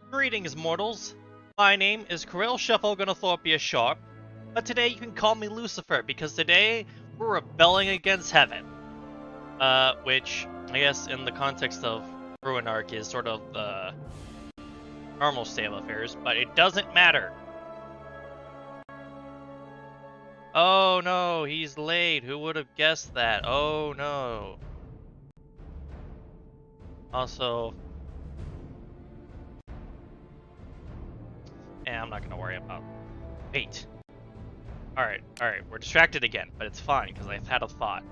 Greetings, mortals. My name is Kirill Shuffleganothorpia Sharp, but today you can call me Lucifer because today we're rebelling against heaven. Which, I guess in the context of Ruinarch is sort of the normal state of affairs, but it doesn't matter. Oh no, he's late. Who would have guessed that? Oh no. Also, I'm not gonna worry about. Wait. Alright, we're distracted again, but it's fine, because I've had a thought.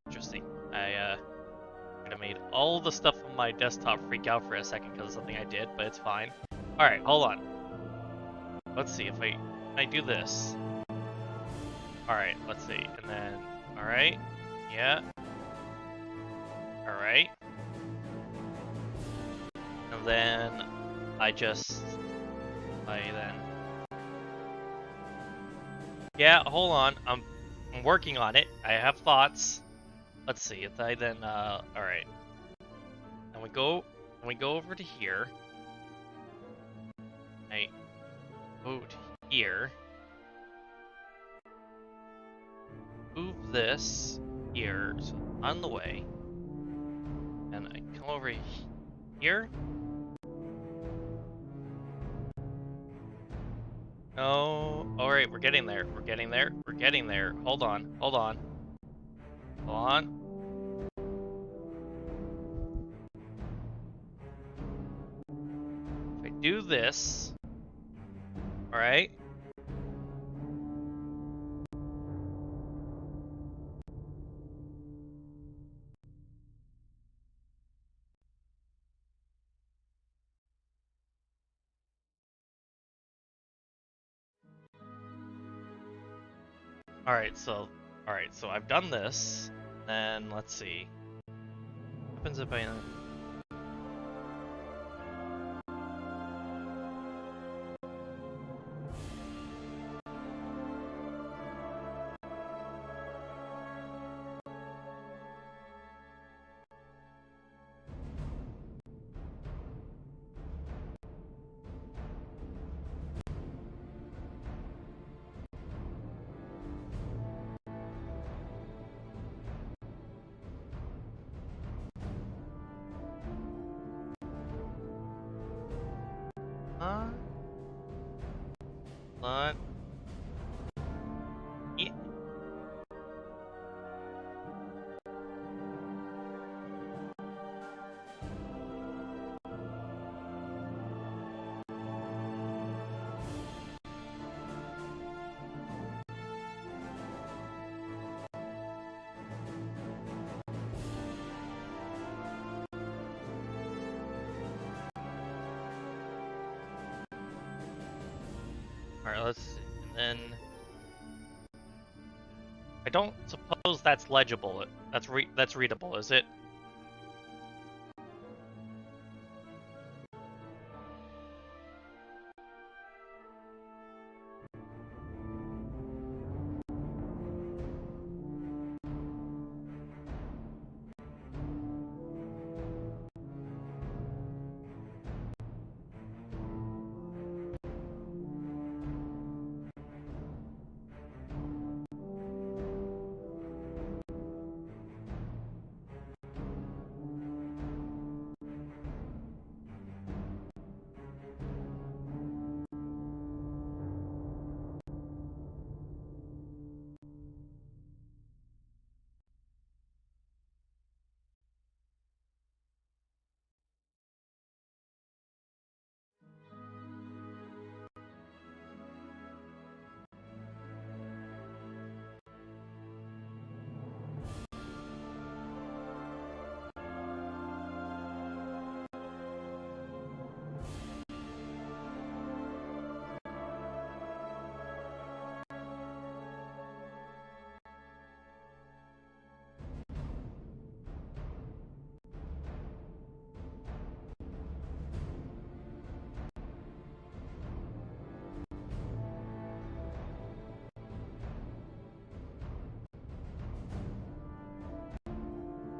Interesting. I could have made all the stuff on my desktop freak out for a second because of something I did, but it's fine. Alright, hold on. Let's see if I do this. Alright, let's see. And then, alright. Yeah. Alright. And then yeah, hold on. I'm working on it. I have thoughts. Let's see if I then alright. And we go over to here. I go to here. Move this here, so on the way. And I come over here. No. Alright, we're getting there. We're getting there. We're getting there. Hold on. Hold on. Hold on. If I do this. Alright. Alright, so I've done this. Then let's see. What happens if I What? Yeah. Alright, let's see. And then I don't suppose that's legible. That's readable, is it?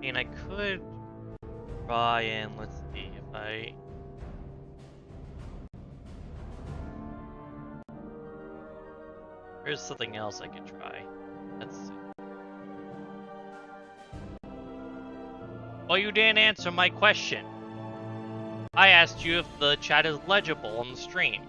mean, I could try and let's see if I. There's something else I could try. Let's see. Well, you didn't answer my question. I asked you if the chat is legible on the stream.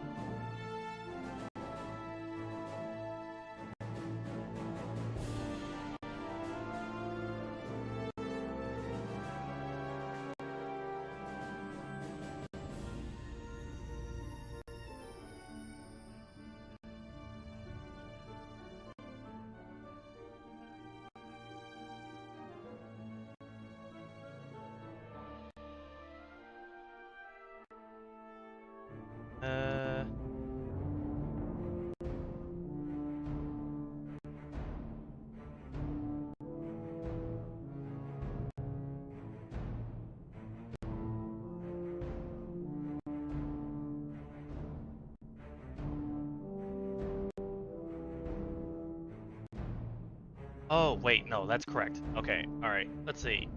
Oh, wait, no, that's correct. Okay, alright, let's see.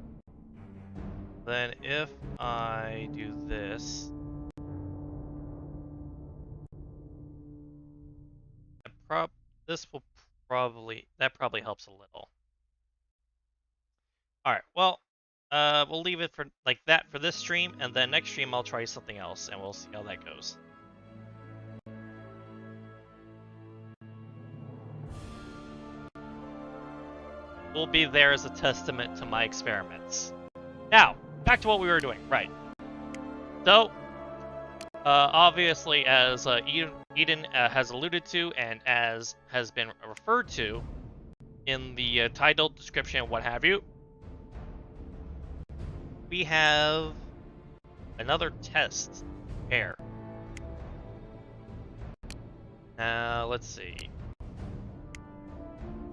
Then if I do this... This will probably... That probably helps a little. Alright, well, we'll leave it for like that for this stream, and then next stream I'll try something else, and we'll see how that goes. Will be there as a testament to my experiments. Now, back to what we were doing. Right. So, obviously, as Eden has alluded to, and as has been referred to in the title, description, what have you, we have another test here. Now, let's see.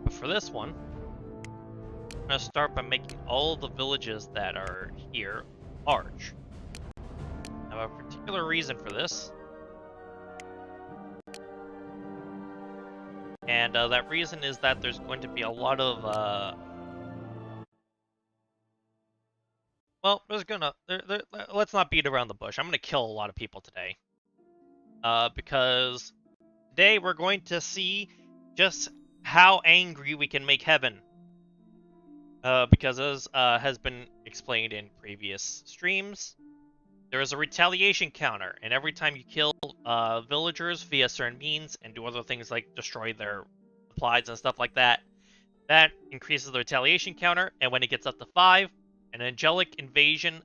But for this one, I'm going to start by making all the villages that are here large. I have a particular reason for this. And that reason is that there's going to be a lot of, well, there's gonna... let's not beat around the bush. I'm going to kill a lot of people today. Because today we're going to see just how angry we can make heaven. Because as has been explained in previous streams, there is a retaliation counter, and every time you kill villagers via certain means and do other things like destroy their supplies and stuff like that, that increases the retaliation counter, and when it gets up to 5, an angelic invasion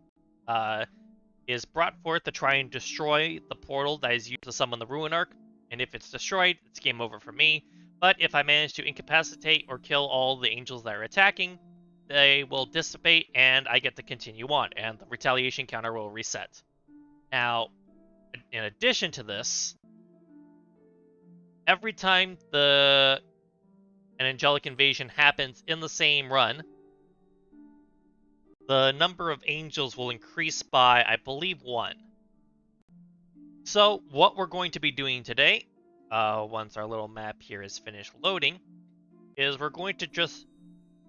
is brought forth to try and destroy the portal that is used to summon the Ruinarch, and if it's destroyed, it's game over for me. But if I manage to incapacitate or kill all the angels that are attacking, they will dissipate, and I get to continue on, and the retaliation counter will reset. Now, in addition to this, every time an angelic invasion happens in the same run, the number of angels will increase by, I believe, 1. So, what we're going to be doing today, once our little map here is finished loading, is we're going to just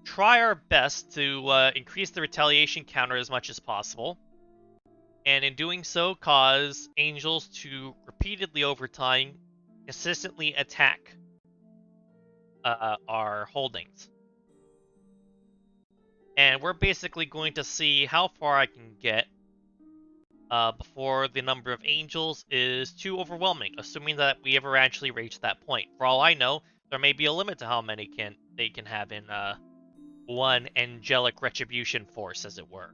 try our best to increase the retaliation counter as much as possible, and in doing so cause angels to repeatedly over time consistently attack our holdings. And we're basically going to see how far I can get before the number of angels is too overwhelming, assuming that we ever actually reach that point. For all I know, there may be a limit to how many they can have in one angelic retribution force, as it were.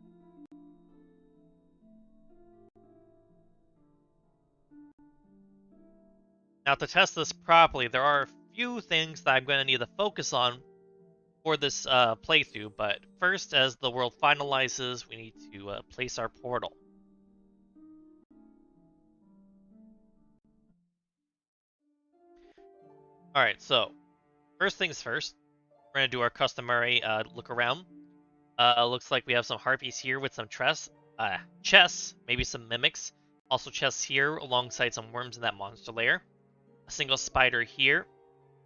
Now, to test this properly, there are a few things that I'm going to need to focus on for this playthrough, but first, as the world finalizes, we need to place our portal. Alright, so, first things first, we're going to do our customary look around. Looks like we have some harpies here with some chests, maybe some mimics. Also chests here alongside some worms in that monster lair. A single spider here.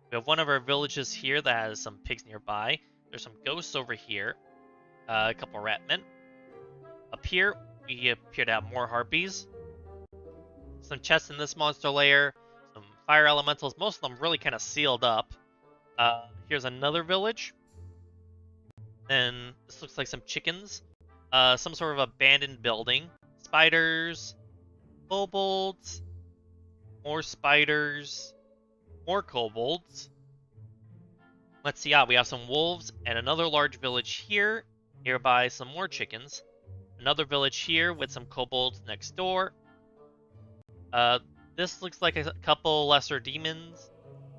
We have one of our villages here that has some pigs nearby. There's some ghosts over here. a couple ratmen. Up here, we appear to have more harpies. Some chests in this monster layer. Some fire elementals. Most of them really kind of sealed up. Here's another village. Then this looks like some chickens. Some sort of abandoned building. Spiders. Kobolds. More spiders. More kobolds. Let's see. We have some wolves and another large village here. Nearby, some more chickens. Another village here with some kobolds next door. This looks like a couple lesser demons.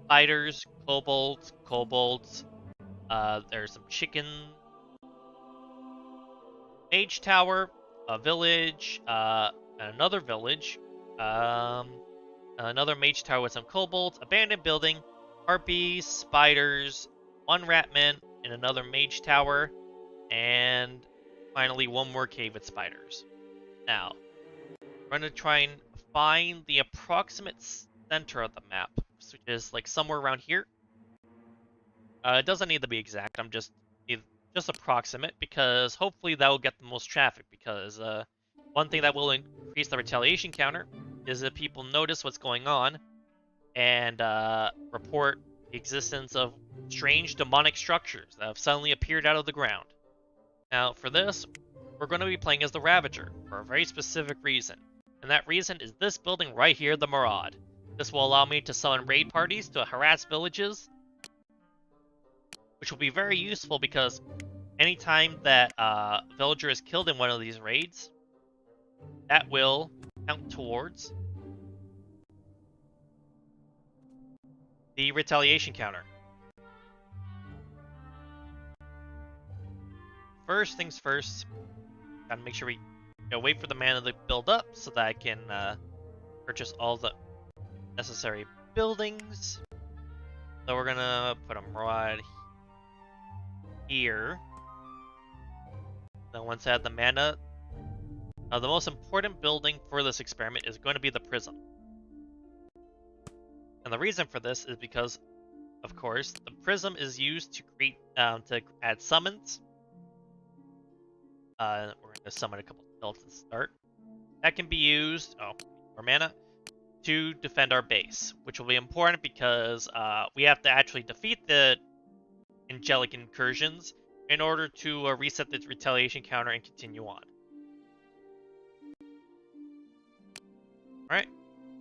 Spiders, kobolds. There's some chicken. Mage tower, a village, and another village. Another mage tower with some kobolds, abandoned building, harpies, spiders, one ratman, and another mage tower, and finally one more cave with spiders. Now, we're going to try and find the approximate center of the map, which is like somewhere around here. It doesn't need to be exact, I'm just approximate, because hopefully that will get the most traffic, because one thing that will increase the retaliation counter is if people notice what's going on and report the existence of strange demonic structures that have suddenly appeared out of the ground. Now, for this, we're going to be playing as the Ravager for a very specific reason, and that reason is this building right here, the Maraud. This will allow me to summon raid parties to harass villages, which will be very useful because anytime that a villager is killed in one of these raids, that will count towards the retaliation counter. First things first, gotta make sure we wait for the mana to build up so that I can purchase all the necessary buildings. So we're gonna put a Maraud here. Then once I have the mana, the most important building for this experiment is going to be the prism. And the reason for this is because, of course, the prism is used to create to add summons. We're going to summon a couple skeletons to start. That can be used, for mana, to defend our base, which will be important because we have to actually defeat the angelic incursions in order to reset the retaliation counter and continue on. Alright,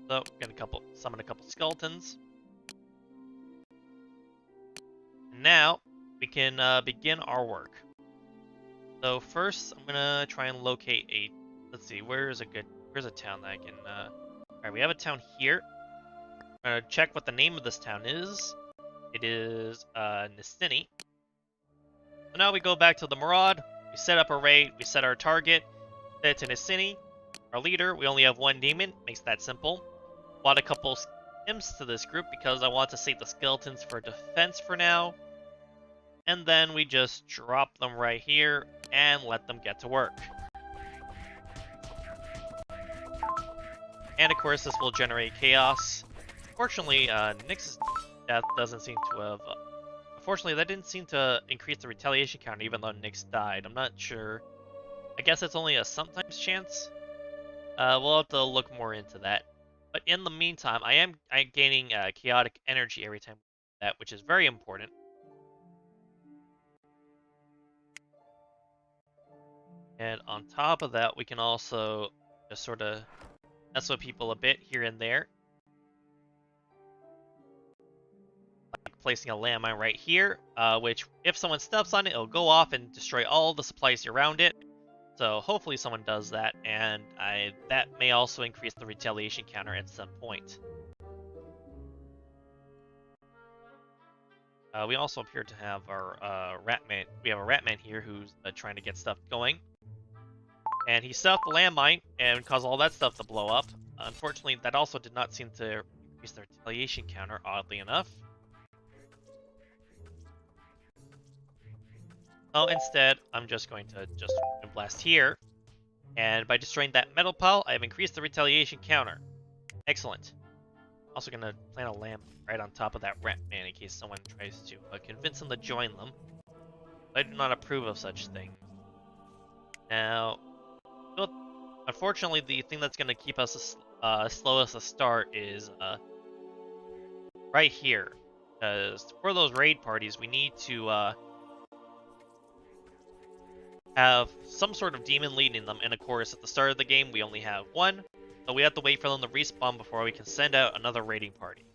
so we're gonna summon a couple skeletons. Now we can begin our work. So first, I'm gonna try and locate a. Let's see, where's a town that I can. Alright, we have a town here. I'm gonna check what the name of this town is. It is Nistini. So now we go back to the Maraud. We set up a raid. We set our target. Set it to Nistini. Our leader. We only have one demon. Makes that simple. Bought a couple imps to this group because I want to save the skeletons for defense for now. And then we just drop them right here and let them get to work. And of course, this will generate chaos. Fortunately, Nyx's death doesn't seem to have. Unfortunately, that didn't seem to increase the retaliation count, even though Nyx died. I'm not sure. I guess it's only a sometimes chance. We'll have to look more into that. But in the meantime, I'm gaining chaotic energy every time that, which is very important. And on top of that, we can also just sort of mess with people a bit here and there. Like placing a landmine right here, which if someone steps on it, it'll go off and destroy all the supplies around it. So hopefully someone does that, and that may also increase the retaliation counter at some point. We also appear to have our Ratman. We have a Ratman here who's trying to get stuff going. And he set up the landmine and caused all that stuff to blow up. Unfortunately, that also did not seem to increase the retaliation counter, oddly enough. So instead, I'm just going to blast here. And by destroying that metal pile, I've increased the retaliation counter. Excellent. Also going to plant a lamp right on top of that Ratman in case someone tries to convince him to join them. I do not approve of such things. Now, well, unfortunately, the thing that's going to keep us slow as a start is right here. Because for those raid parties, we need to have some sort of demon leading them. And of course, at the start of the game, we only have one. So we have to wait for them to respawn before we can send out another raiding party.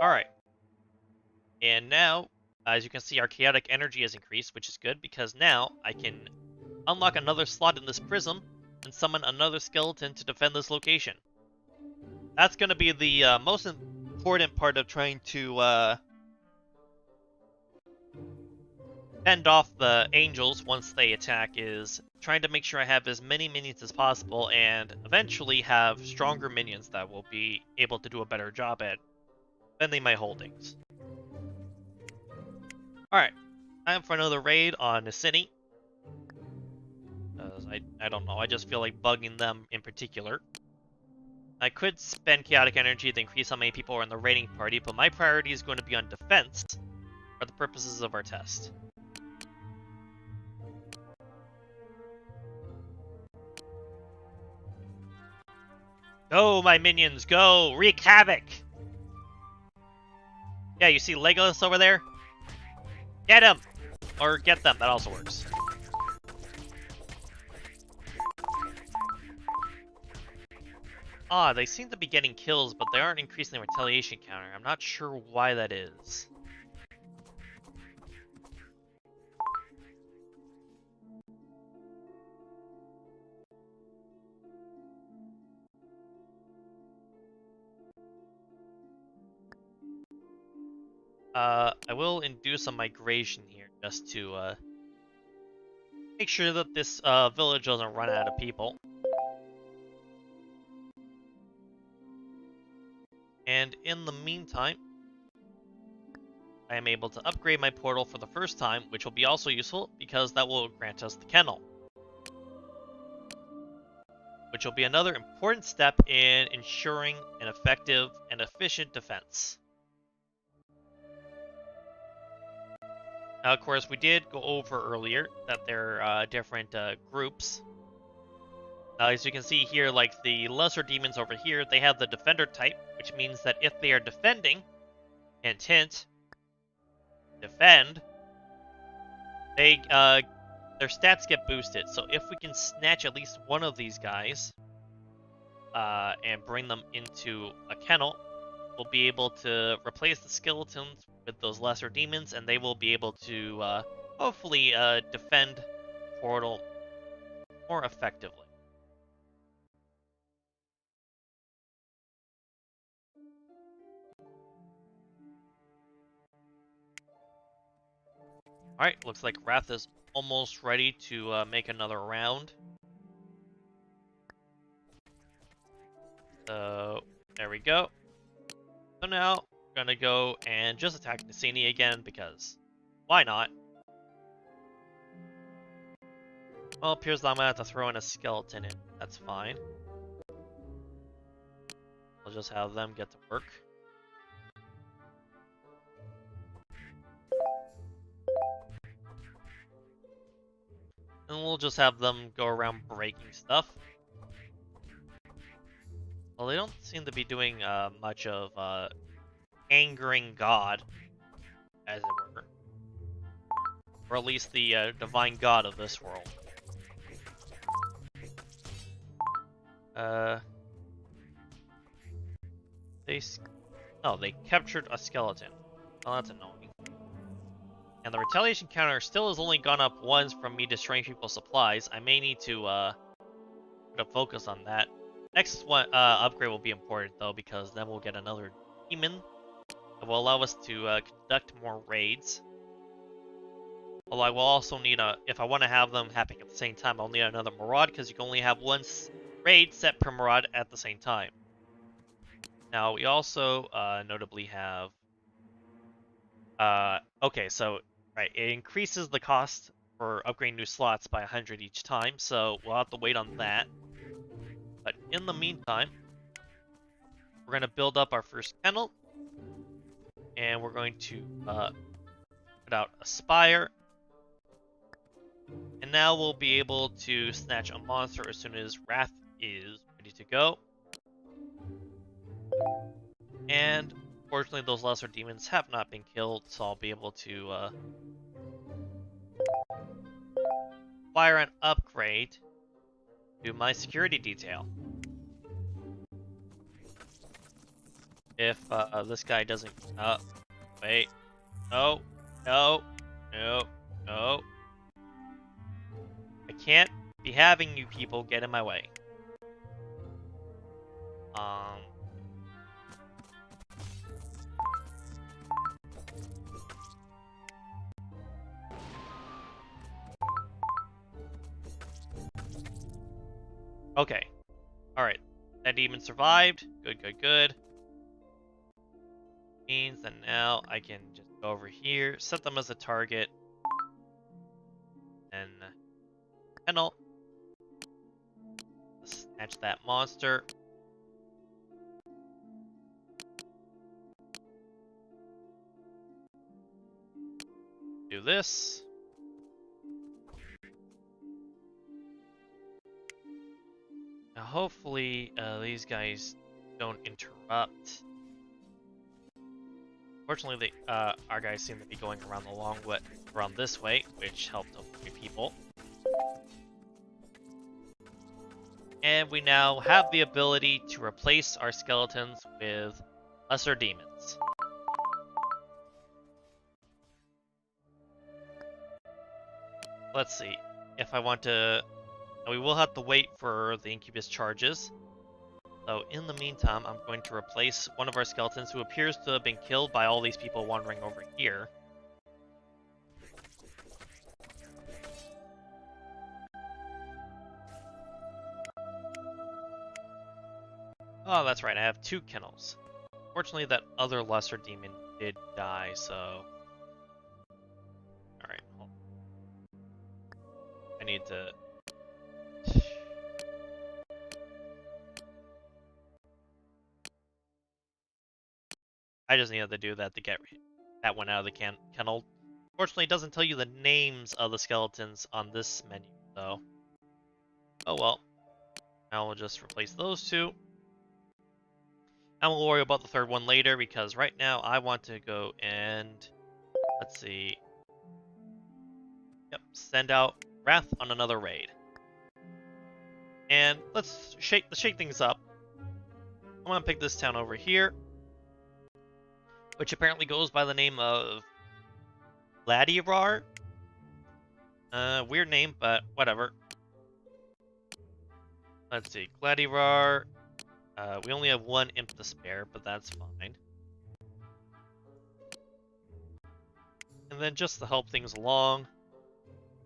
Alright. And now, as you can see, our chaotic energy has increased, which is good because now I can unlock another slot in this prism and summon another skeleton to defend this location. That's going to be the most important part of trying to fend off the angels once they attack, is trying to make sure I have as many minions as possible and eventually have stronger minions that will be able to do a better job at defending my holdings. Alright, time for another raid on the city. I don't know, I just feel like bugging them in particular. I could spend chaotic energy to increase how many people are in the raiding party, but my priority is going to be on defense for the purposes of our test. Go, my minions, go! Wreak havoc! Yeah, you see Legolas over there? Get him! Or get them, that also works. Ah, they seem to be getting kills, but they aren't increasing the retaliation counter. I'm not sure why that is. I will induce a migration here just to make sure that this village doesn't run out of people. And in the meantime, I am able to upgrade my portal for the first time, which will be also useful because that will grant us the kennel. Which will be another important step in ensuring an effective and efficient defense. Now, of course, we did go over earlier that there are different groups. As you can see here, like the lesser demons over here, they have the defender type, which means that if they are defending, hint hint, defend, they their stats get boosted. So if we can snatch at least one of these guys and bring them into a kennel, we'll be able to replace the skeletons with those lesser demons, and they will be able to hopefully defend portal more effectively. Alright, looks like Wrath is almost ready to make another round. So, there we go. So now, we're gonna go and just attack Nissini again, because why not? Well, it appears that I'm gonna have to throw in a skeleton in. That's fine. I'll just have them get to work. And we'll just have them go around breaking stuff. Well, they don't seem to be doing much of angering God, as it were. Or at least the divine god of this world. They captured a skeleton. Oh, that's annoying. And the retaliation counter still has only gone up once from me destroying people's supplies. I may need to put a focus on that. Next one upgrade will be important though, because then we'll get another demon that will allow us to conduct more raids. Although I will also need if I want to have them happening at the same time, I'll need another Maraud, because you can only have one raid set per Maraud at the same time. Now we also notably have okay, so right, it increases the cost for upgrading new slots by 100 each time, so we'll have to wait on that. But in the meantime, we're going to build up our first kennel. And we're going to put out a spire. And now we'll be able to snatch a monster as soon as Wrath is ready to go. And fortunately, those lesser demons have not been killed, so I'll be able to fire an upgrade to my security detail. If this guy doesn't... wait. No. No. No. No. I can't be having you people get in my way. Okay. Alright. That demon survived. Good, good, good. Means that now I can just go over here, set them as a target, and kennel. Snatch that monster. Do this. Now hopefully these guys don't interrupt. Fortunately, our guys seem to be going around the long way, around this way, which helped a few people. And we now have the ability to replace our skeletons with lesser demons. Let's see. If I want to... We will have to wait for the incubus charges. So in the meantime, I'm going to replace one of our skeletons who appears to have been killed by all these people wandering over here. Oh, that's right, I have 2 kennels. Fortunately, that other lesser demon did die, so... Alright, hold on. I need to... I just needed to do that to get that one out of the kennel. Fortunately, it doesn't tell you the names of the skeletons on this menu, though. Oh well. Now we'll just replace those 2. And we'll worry about the 3rd one later, because right now I want to go and... Let's see... Yep, send out Wrath on another raid. And let's shake things up. I'm gonna pick this town over here, which apparently goes by the name of Gladirar. Weird name, but whatever. Let's see, Gladirar. We only have 1 imp to spare, but that's fine. And then just to help things along,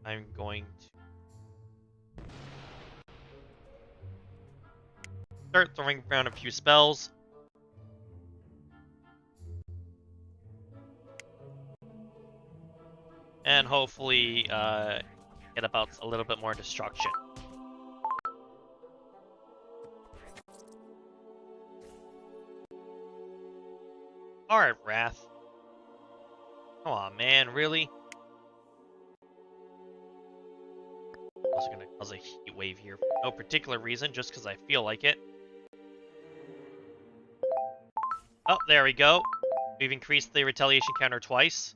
I'm going to start throwing around a few spells. And hopefully get about a little bit more destruction. Alright, Wrath. Come on, man, really? I'm also gonna cause a heat wave here for no particular reason, just because I feel like it. Oh, there we go. We've increased the retaliation counter twice.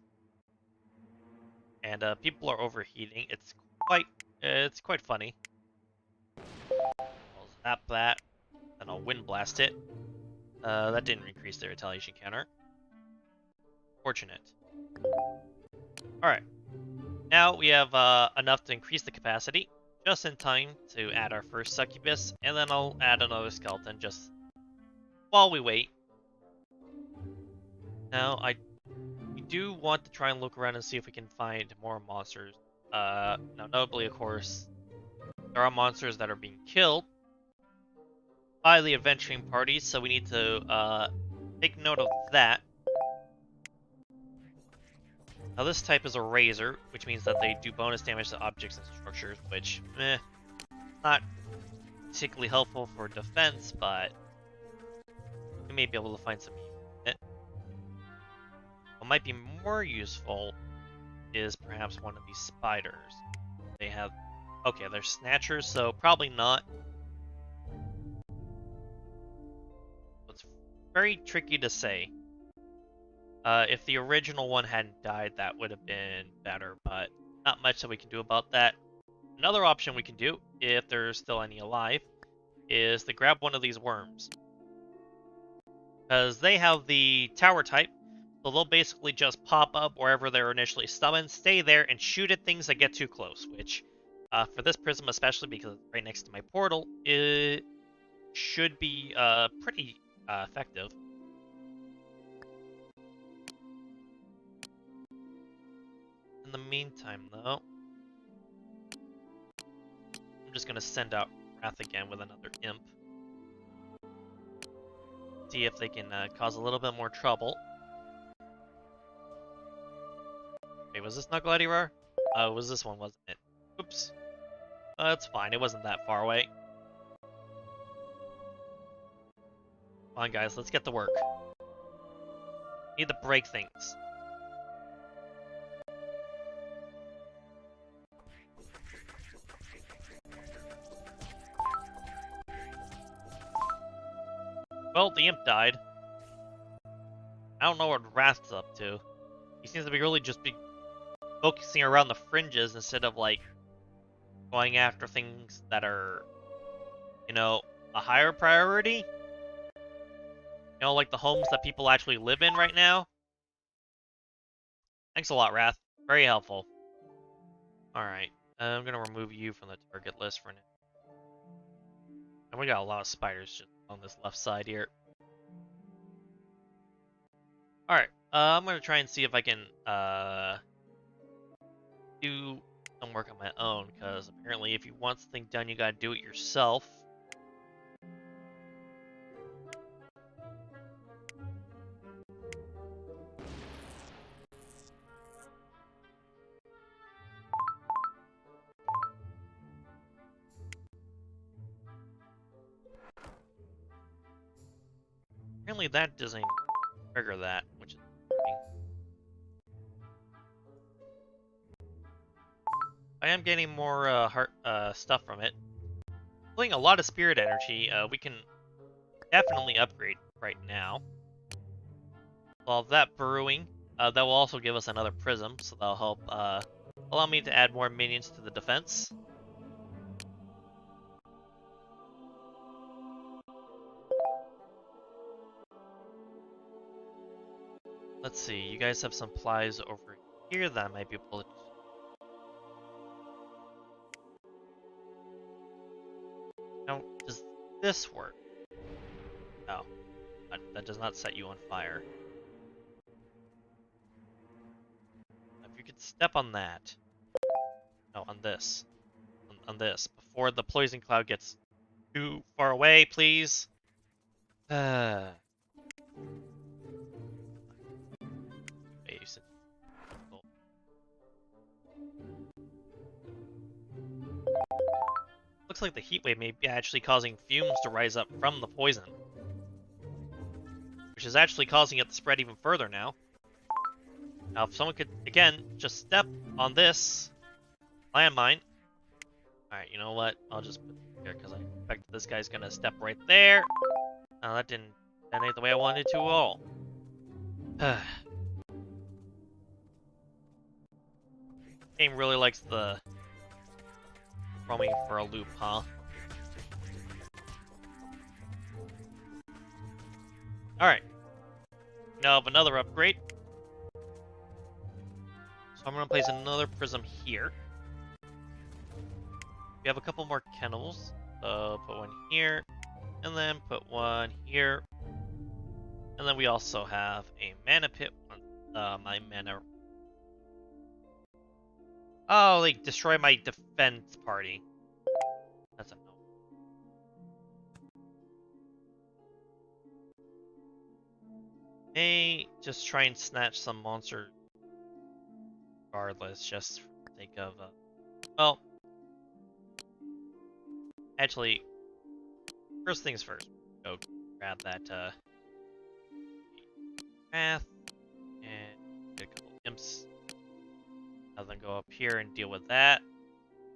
And people are overheating. It's quite funny. I'll zap that, and I'll wind blast it. That didn't increase the retaliation counter. Fortunate. Alright. Now we have enough to increase the capacity, just in time to add our first succubus, and then I'll add another skeleton just while we wait. Now, we do want to try and look around and see if we can find more monsters. Now, notably, of course, there are monsters that are being killed by the adventuring parties, so we need to take note of that. Now this type is a razor, which means that they do bonus damage to objects and structures, which, not particularly helpful for defense, but we may be able to find some use in it. might be more useful is perhaps one of these spiders. They have... Okay, they're snatchers, so probably not. It's very tricky to say. If the original one hadn't died, that would have been better, but not much that we can do about that. Another option we can do, if there's still any alive, is to grab one of these worms. Because they have the tower type, so they'll basically just pop up wherever they're initially summoned, stay there, and shoot at things that get too close, which, for this prism especially, because it's right next to my portal, it should be pretty effective. In the meantime, though, I'm just going to send out Wrath again with another imp. See if they can cause a little bit more trouble. Wait, was this not Gladiator? Oh, it was this one, wasn't it? Oops. That's fine, it wasn't that far away. Come on, guys, let's get to work. Need to break things. Well, the imp died. I don't know what Wrath's up to. He seems to be really just focusing around the fringes instead of, like, going after things that are, you know, a higher priority. You know, like the homes that people actually live in right now. Thanks a lot, Wrath. Very helpful. Alright, I'm gonna remove you from the target list for now. And we got a lot of spiders just on this left side here. Alright, I'm gonna try and see if I can do some work on my own, because apparently if you want something done, you gotta do it yourself. Apparently that doesn't trigger that, which is interesting. I am getting more heart stuff from it. Pulling a lot of spirit energy, we can definitely upgrade right now. While that brewing, that will also give us another prism, so that'll help allow me to add more minions to the defense. Let's see, you guys have some supplies over here that I might be able to... Now, does this work? No, that does not set you on fire. If you could step on that. No, on this. On this. Before the poison cloud gets too far away, please. Looks like the heat wave may be actually causing fumes to rise up from the poison, which is actually causing it to spread even further now. Now, if someone could, again, just step on this landmine. Alright, you know what? I'll just put it here, because I expect this guy's going to step right there. Now, that ain't the way I wanted it to at all. Game really likes the roaming for a loop, huh? Alright. Now, another upgrade. So I'm going to place another prism here. We have a couple more kennels. So put one here, and then put one here. And then we also have a mana pit on my mana. Oh, they destroy my defense party. That's a no. Hey, just try and snatch some monster regardless, just for the sake of, well, actually, first things first. Go grab that, path, and go up here and deal with that.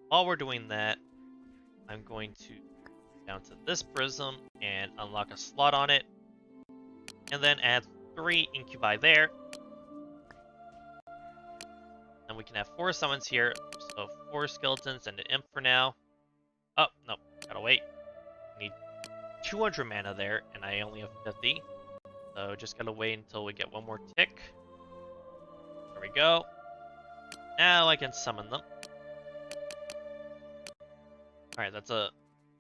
While we're doing that, I'm going to down to this prism and unlock a slot on it, and then add 3 incubi there. And we can have 4 summons here, so 4 skeletons and an imp for now. Oh, no, gotta wait. I need 200 mana there, and I only have 50. So just gotta wait until we get one more tick. There we go. Now I can summon them. Alright, that's a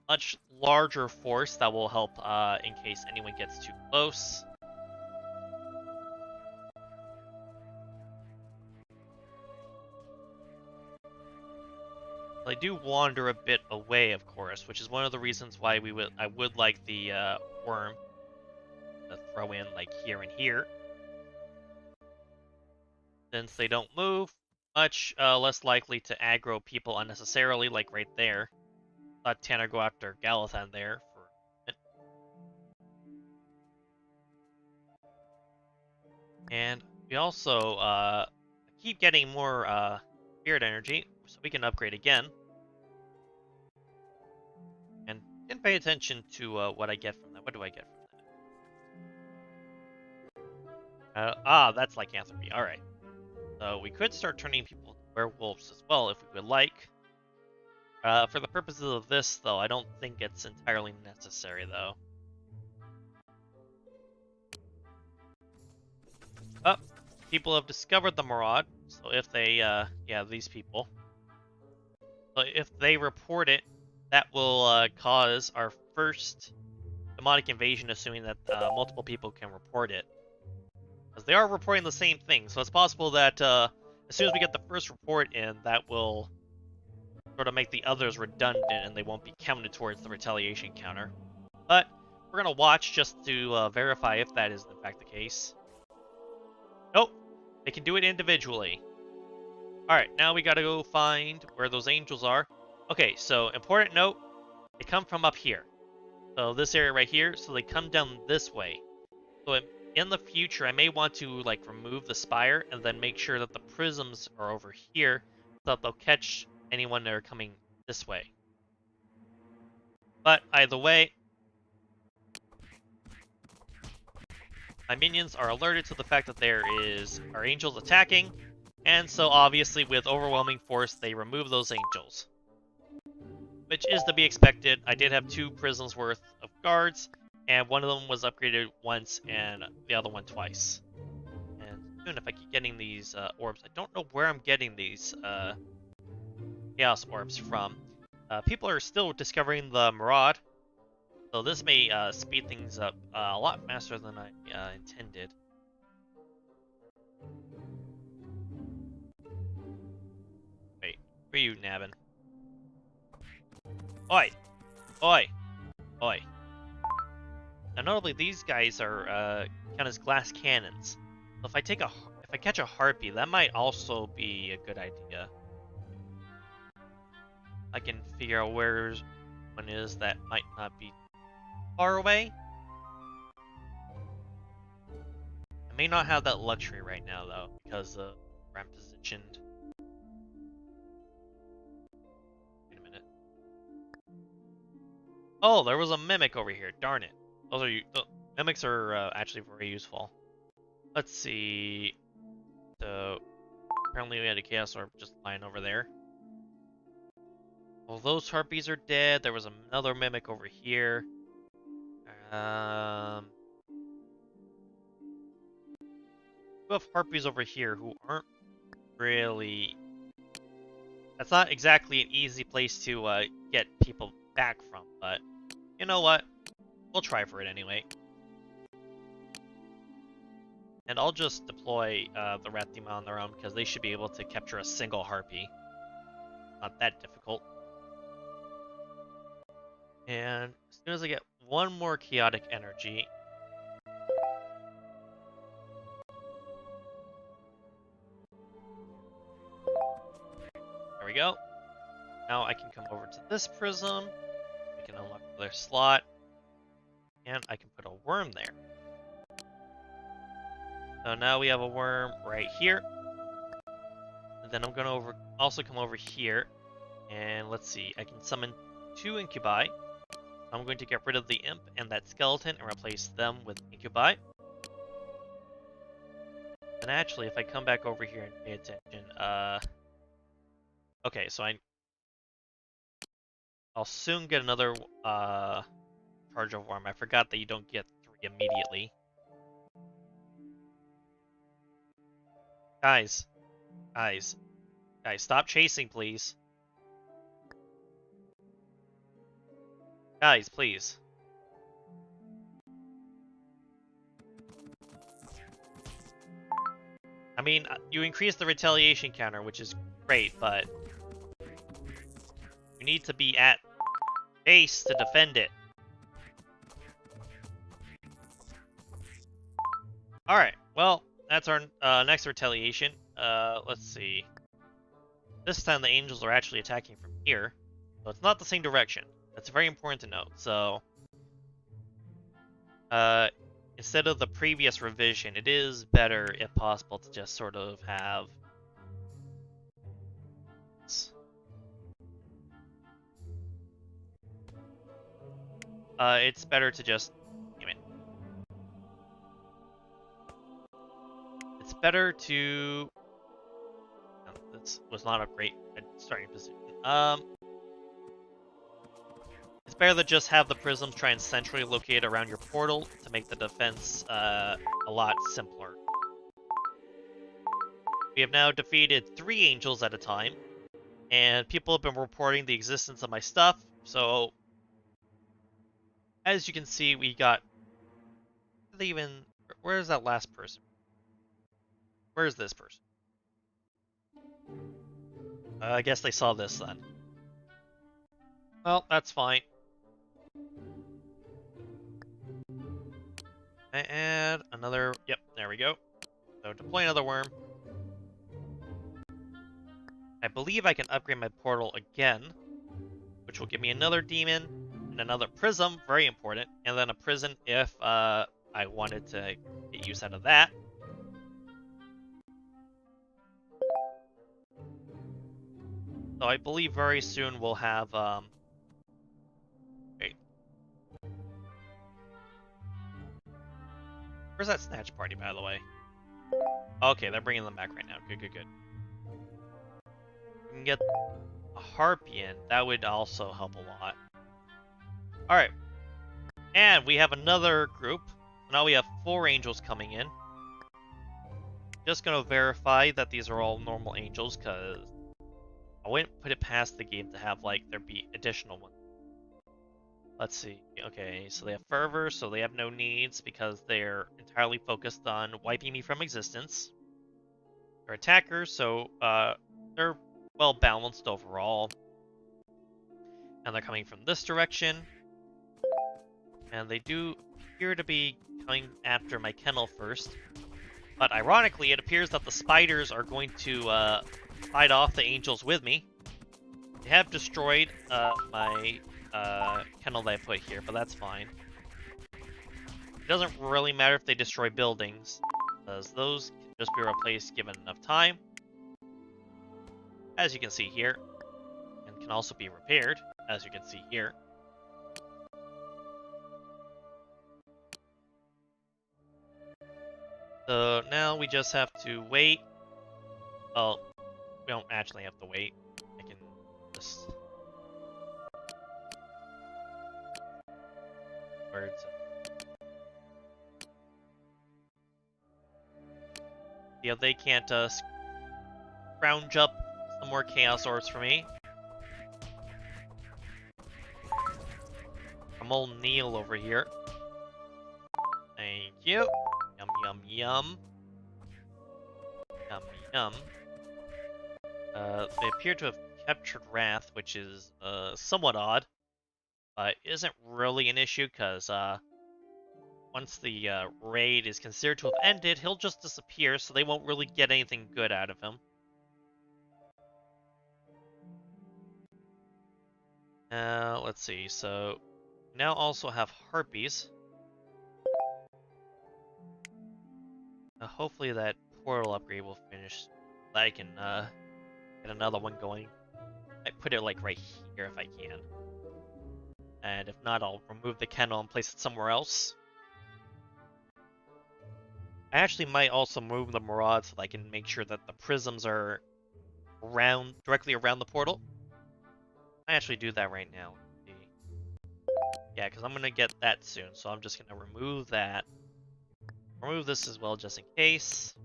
much larger force that will help in case anyone gets too close. They do wander a bit away, of course, which is one of the reasons why I would like the worm to throw in like here and here. Since they don't move, much less likely to aggro people unnecessarily, like right there. Let Tanner go after Galathan there for a minute. And we also keep getting more spirit energy, so we can upgrade again. And didn't pay attention to what I get from that. What do I get from that? That's lycanthropy. Alright. So we could start turning people into werewolves as well if we would like. For the purposes of this, though, I don't think it's entirely necessary, though. Oh, people have discovered the Maraud, so if they, yeah, these people. So if they report it, that will cause our first demonic invasion, assuming that multiple people can report it. Because they are reporting the same thing, so it's possible that as soon as we get the first report in, that will sort of make the others redundant and they won't be counted towards the retaliation counter. But we're going to watch just to verify if that is in fact the case. Nope, they can do it individually. Alright, now we gotta go find where those angels are. Okay, so important note, they come from up here. So this area right here, so they come down this way. So in the future, I may want to like remove the spire and then make sure that the prisms are over here so that they'll catch anyone that are coming this way. But either way, my minions are alerted to the fact that there are angels attacking, and so obviously with overwhelming force they remove those angels. Which is to be expected. I did have 2 prisms worth of guards, and one of them was upgraded once and the other one twice. And soon, if I keep getting these orbs, I don't know where I'm getting these Chaos Orbs from. People are still discovering the Maraud, so this may speed things up a lot faster than I intended. Wait, where are you, Navin? Oi! Oi! Oi. Now notably, these guys are count as glass cannons. So if I catch a harpy, that might also be a good idea. I can figure out where one is that might not be far away. I may not have that luxury right now, though, because where I'm positioned. Wait a minute. Oh, there was a mimic over here. Darn it. Mimics are actually very useful. Let's see. So, apparently we had a Chaos Orb just lying over there. Well, those harpies are dead. There was another mimic over here. We have harpies over here who aren't really... That's not exactly an easy place to get people back from, but you know what? We'll try for it anyway. And I'll just deploy the Rat Demon on their own because they should be able to capture a single harpy. Not that difficult. And as soon as I get one more chaotic energy, there we go. Now I can come over to this prism. I can unlock their slot, and I can put a worm there. So now we have a worm right here. And then I'm going to also come over here, and let's see, I can summon 2 incubi. I'm going to get rid of the imp and that skeleton and replace them with incubi. And actually, if I come back over here and pay attention, okay, so I'll soon get another charge of worm. I forgot that you don't get 3 immediately. Guys, stop chasing, please. Guys, please. I mean, you increase the retaliation counter, which is great, but you need to be at base to defend it. Alright, well, that's our next retaliation. Let's see. This time the angels are actually attacking from here, so it's not the same direction. That's very important to note. So, instead of the previous revision, it is better, if possible, to just sort of have... it's better to just... Damn it. It's better to... This was not a great starting position. It's better to just have the prisms try and centrally locate around your portal to make the defense a lot simpler. We have now defeated 3 angels at a time, and people have been reporting the existence of my stuff, so as you can see, we got... Where is that last person? Where is this person? I guess they saw this then. Well, that's fine. I add another... Yep, there we go. So deploy another worm. I believe I can upgrade my portal again, which will give me another demon and another prism, very important, and then a prison if I wanted to get use out of that. So I believe very soon we'll have wait. Where's that snatch party, by the way? Okay, they're bringing them back right now. Good. We can get a Harpian. That would also help a lot. Alright. And we have another group. Now we have 4 angels coming in. Just gonna verify that these are all normal angels, because I wouldn't put it past the game to have, like, there be additional ones. Let's see. Okay, so they have fervor, so they have no needs because they're entirely focused on wiping me from existence. They're attackers, so they're well balanced overall. And they're coming from this direction. And they do appear to be coming after my kennel first. But ironically, it appears that the spiders are going to fight off the angels with me. They have destroyed my kennel that I put here, but that's fine. It doesn't really matter if they destroy buildings, because those can just be replaced given enough time. As you can see here, and can also be repaired, as you can see here. So now we just have to wait. Well, we don't actually have to wait. I can just... Words. Yeah, they can't scrounge up some more chaos orbs for me. From old Neil over here. Thank you. Yum. Yum. They appear to have captured Wrath, which is somewhat odd, but isn't really an issue because once the raid is considered to have ended, he'll just disappear, so they won't really get anything good out of him. Let's see. So now also have harpies. Hopefully that portal upgrade will finish. I can get another one going. I put it like right here if I can. And if not, I'll remove the kennel and place it somewhere else. I actually might also move the Maraud so that I can make sure that the prisms are directly around the portal. I actually do that right now. Yeah, because I'm going to get that soon, so I'm just going to remove that. Remove this as well, just in case.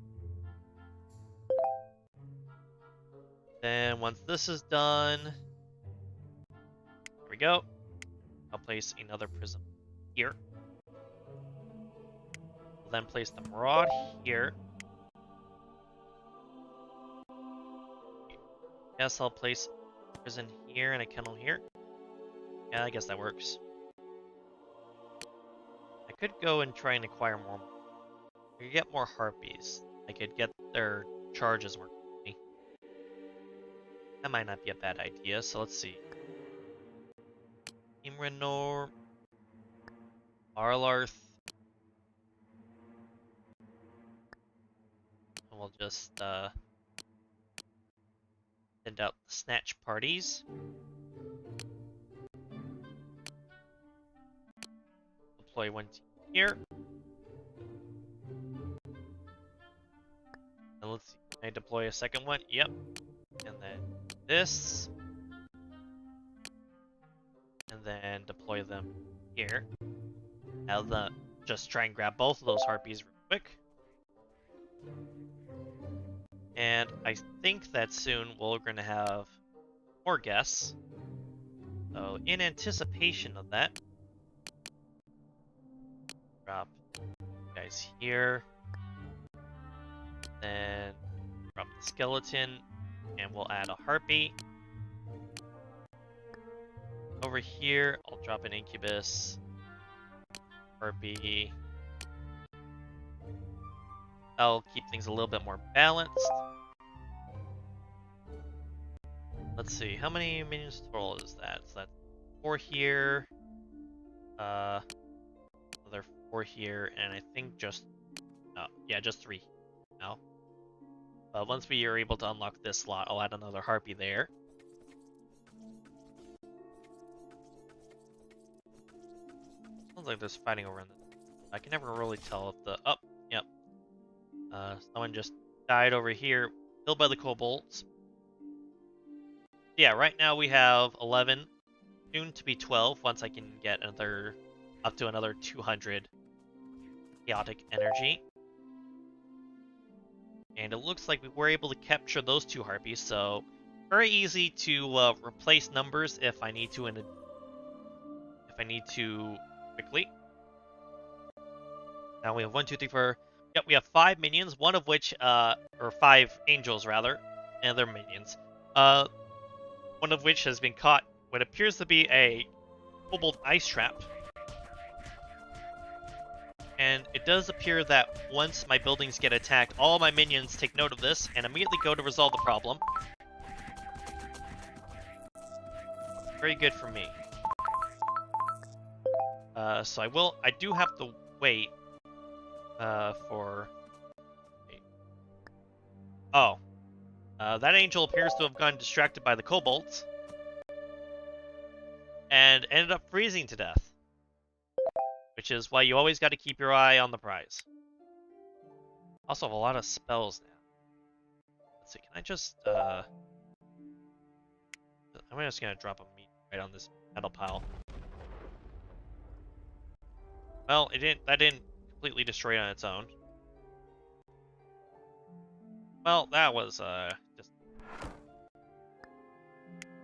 Then once this is done, there we go. I'll place another prism here. I'll then place the Maraud here. Guess I'll place a prison here and a kennel here. Yeah, I guess that works. I could go and try and acquire more. I could get more harpies. I could get their charges more quickly. That might not be a bad idea, so let's see. Imranor, Arlarth. And we'll just send out the snatch parties. Deploy one team here. And let's see. Can I deploy a second one? Yep. And then this. And then deploy them here. I'll just try and grab both of those harpies real quick. And I think that soon we're going to have more guests. So in anticipation of that, drop you guys here. Then drop the skeleton, and we'll add a harpy. Over here, I'll drop an incubus, harpy. That'll keep things a little bit more balanced. Let's see, how many minions total is that? So that's 4 here, another 4 here, and I think just 3 now. Once we are able to unlock this slot, I'll add another harpy there. Sounds like there's fighting over in this. I can never really tell if the... Oh, yep. Someone just died over here, killed by the kobolds. Yeah, right now we have 11, soon to be 12, once I can get up to another 200 chaotic energy. And it looks like we were able to capture those 2 harpies, so very easy to replace numbers if I need to quickly. Now we have 1, 2, 3, 4. Yep, we have 5 minions, one of which, or 5 angels rather, and their minions. One of which has been caught what appears to be a kobold ice trap. And it does appear that once my buildings get attacked, all my minions take note of this and immediately go to resolve the problem. Very good for me. So I do have to wait for... Oh. That angel appears to have gotten distracted by the kobolds and ended up freezing to death. Which is why you always got to keep your eye on the prize. Also have a lot of spells now. Let's see, can I just, I'm just gonna drop a meat right on this metal pile. Well, that didn't completely destroy it on its own. Well, that was,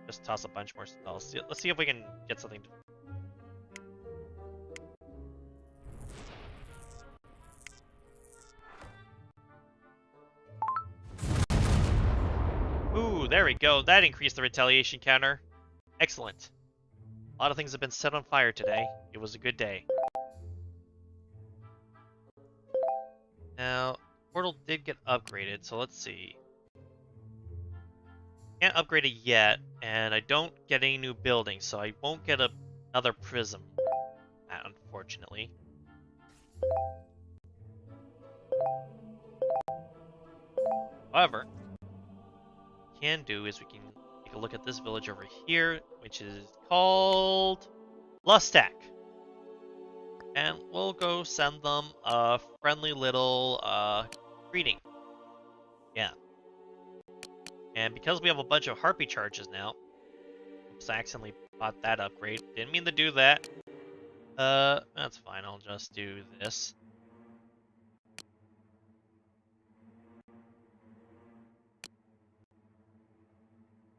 just toss a bunch more spells. Let's see if we can get something to... Ooh, there we go. That increased the retaliation counter. Excellent. A lot of things have been set on fire today. It was a good day. Now, portal did get upgraded, so let's see. Can't upgrade it yet, and I don't get any new buildings, so I won't get another prism, unfortunately. However, can do is we can take a look at this village over here, which is called Lustak. And we'll go send them a friendly little greeting. Yeah. And because we have a bunch of harpy charges now, oops, I accidentally bought that upgrade. Didn't mean to do that. That's fine. I'll just do this.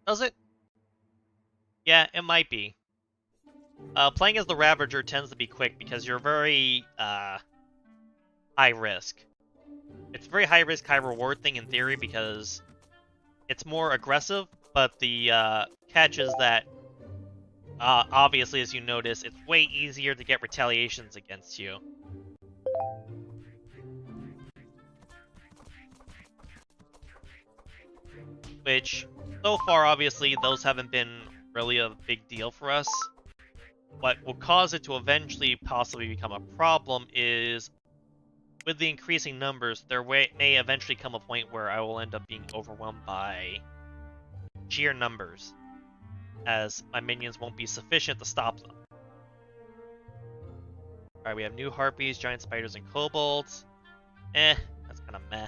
Does it? Yeah, it might be. Playing as the Ravager tends to be quick because you're very high risk. It's a very high risk, high reward thing in theory because it's more aggressive, but the catch is that obviously, as you notice, it's way easier to get retaliations against you. Which, so far, obviously, those haven't been really a big deal for us. What will cause it to eventually possibly become a problem is, with the increasing numbers, there may eventually come a point where I will end up being overwhelmed by sheer numbers, as my minions won't be sufficient to stop them. Alright, we have new harpies, giant spiders, and kobolds. That's kind of meh.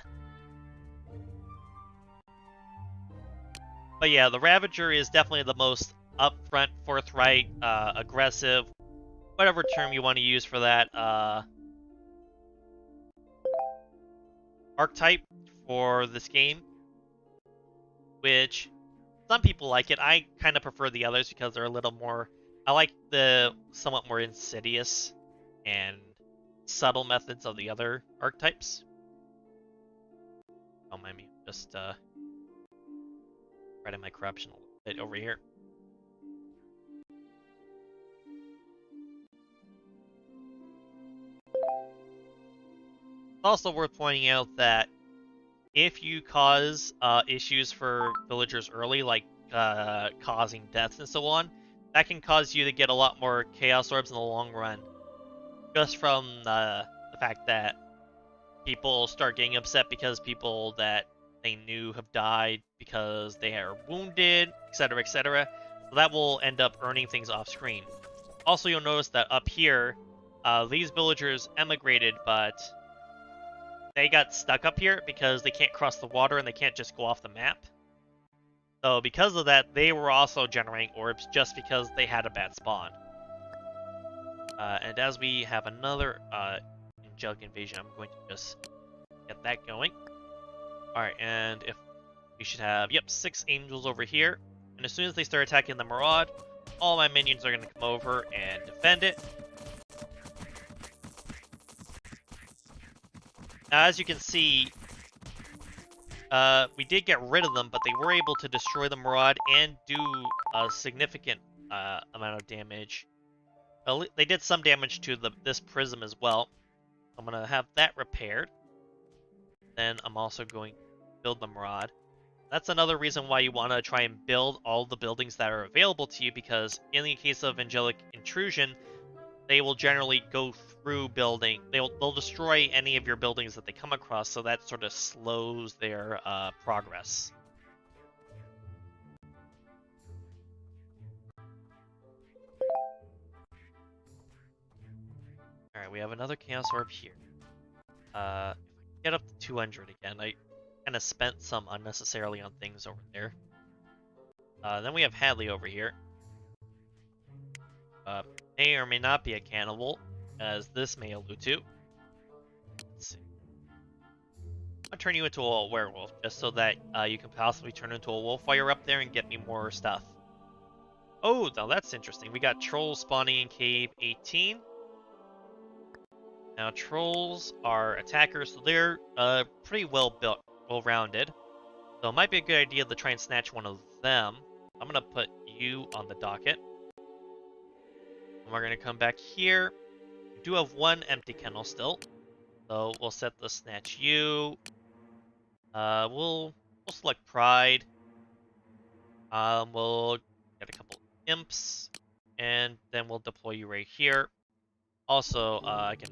But yeah, the Ravager is definitely the most upfront, forthright, aggressive, whatever term you want to use for that, archetype for this game. Which, some people like it. I kind of prefer the others because they're a little more... I like the somewhat more insidious and subtle methods of the other archetypes. Don't mind me, just spreading my corruption a little bit over here. It's also worth pointing out that if you cause issues for villagers early, like causing deaths and so on, that can cause you to get a lot more Chaos Orbs in the long run. Just from the fact that people start getting upset because people that they knew have died because they are wounded, etc., etc. So that will end up earning things off screen. Also, you'll notice that up here, these villagers emigrated, but they got stuck up here because they can't cross the water and they can't just go off the map. So because of that, they were also generating orbs just because they had a bad spawn. And as we have another angelic invasion, I'm going to just get that going. Alright, and if we should have, yep, 6 angels over here. And as soon as they start attacking the Maraud, all my minions are going to come over and defend it. Now, as you can see, we did get rid of them, but they were able to destroy the Maraud and do a significant amount of damage. They did some damage to this prism as well. I'm going to have that repaired. Then I'm also going to build the Maraud. That's another reason why you want to try and build all the buildings that are available to you, because in the case of angelic intrusion, they will generally go through building. They'll destroy any of your buildings that they come across, so that sort of slows their progress. Alright, we have another Chaos Orb here. If I get up to 200 again, I kind of spent some unnecessarily on things over there. Then we have Hadley over here. May or may not be a cannibal, as this may allude to. Let's see. I'll turn you into a werewolf, just so that you can possibly turn into a wolf while you're up there and get me more stuff. Oh, now that's interesting. We got trolls spawning in Cave 18. Now, trolls are attackers, so they're pretty well built, well-rounded. So it might be a good idea to try and snatch one of them. I'm going to put you on the docket. And we're going to come back here. We do have one empty kennel still. So we'll set the snatch you. We'll select Pride. We'll get a couple imps. And then we'll deploy you right here. Also, again,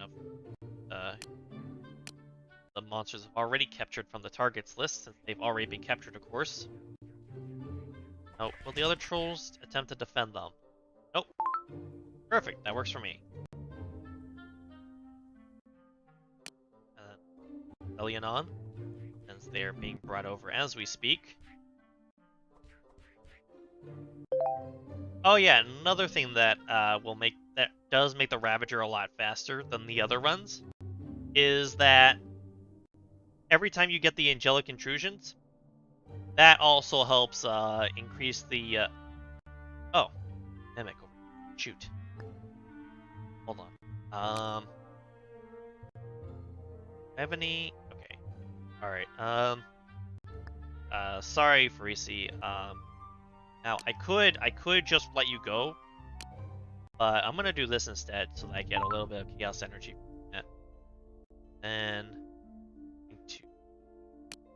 the monsters have already captured from the targets list, since they've already been captured, of course. Oh, will the other trolls attempt to defend them? Nope. Perfect, that works for me. Rebellion on, since they are being brought over as we speak. Oh yeah, another thing that does make the Ravager a lot faster than the other runs is that every time you get the angelic intrusions, that also helps increase the oh, mimic. Shoot. Hold on. I have any? Okay. All right. Sorry, Farisi. Now I could just let you go, but I'm gonna do this instead so that I get a little bit of chaos energy from it. And into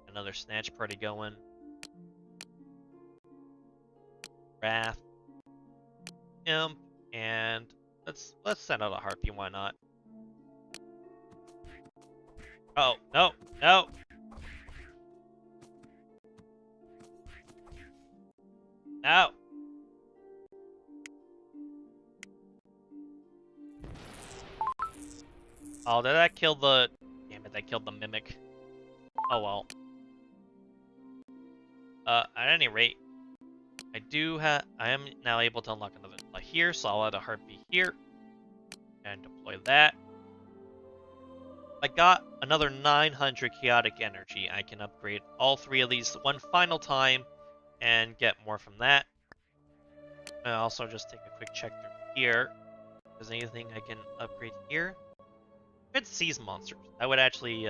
another snatch party going. Wrath, Imp, and let's send out a harpy. Why not? Oh no, no. No. Oh, did that kill the... Damn it, that killed the mimic. Oh well. At any rate, I am now able to unlock another here, so I'll add a heartbeat here. And deploy that. I got another 900 chaotic energy. I can upgrade all three of these one final time and get more from that. I also just take a quick check through here. If there's anything I can upgrade here. It sees monsters. I would actually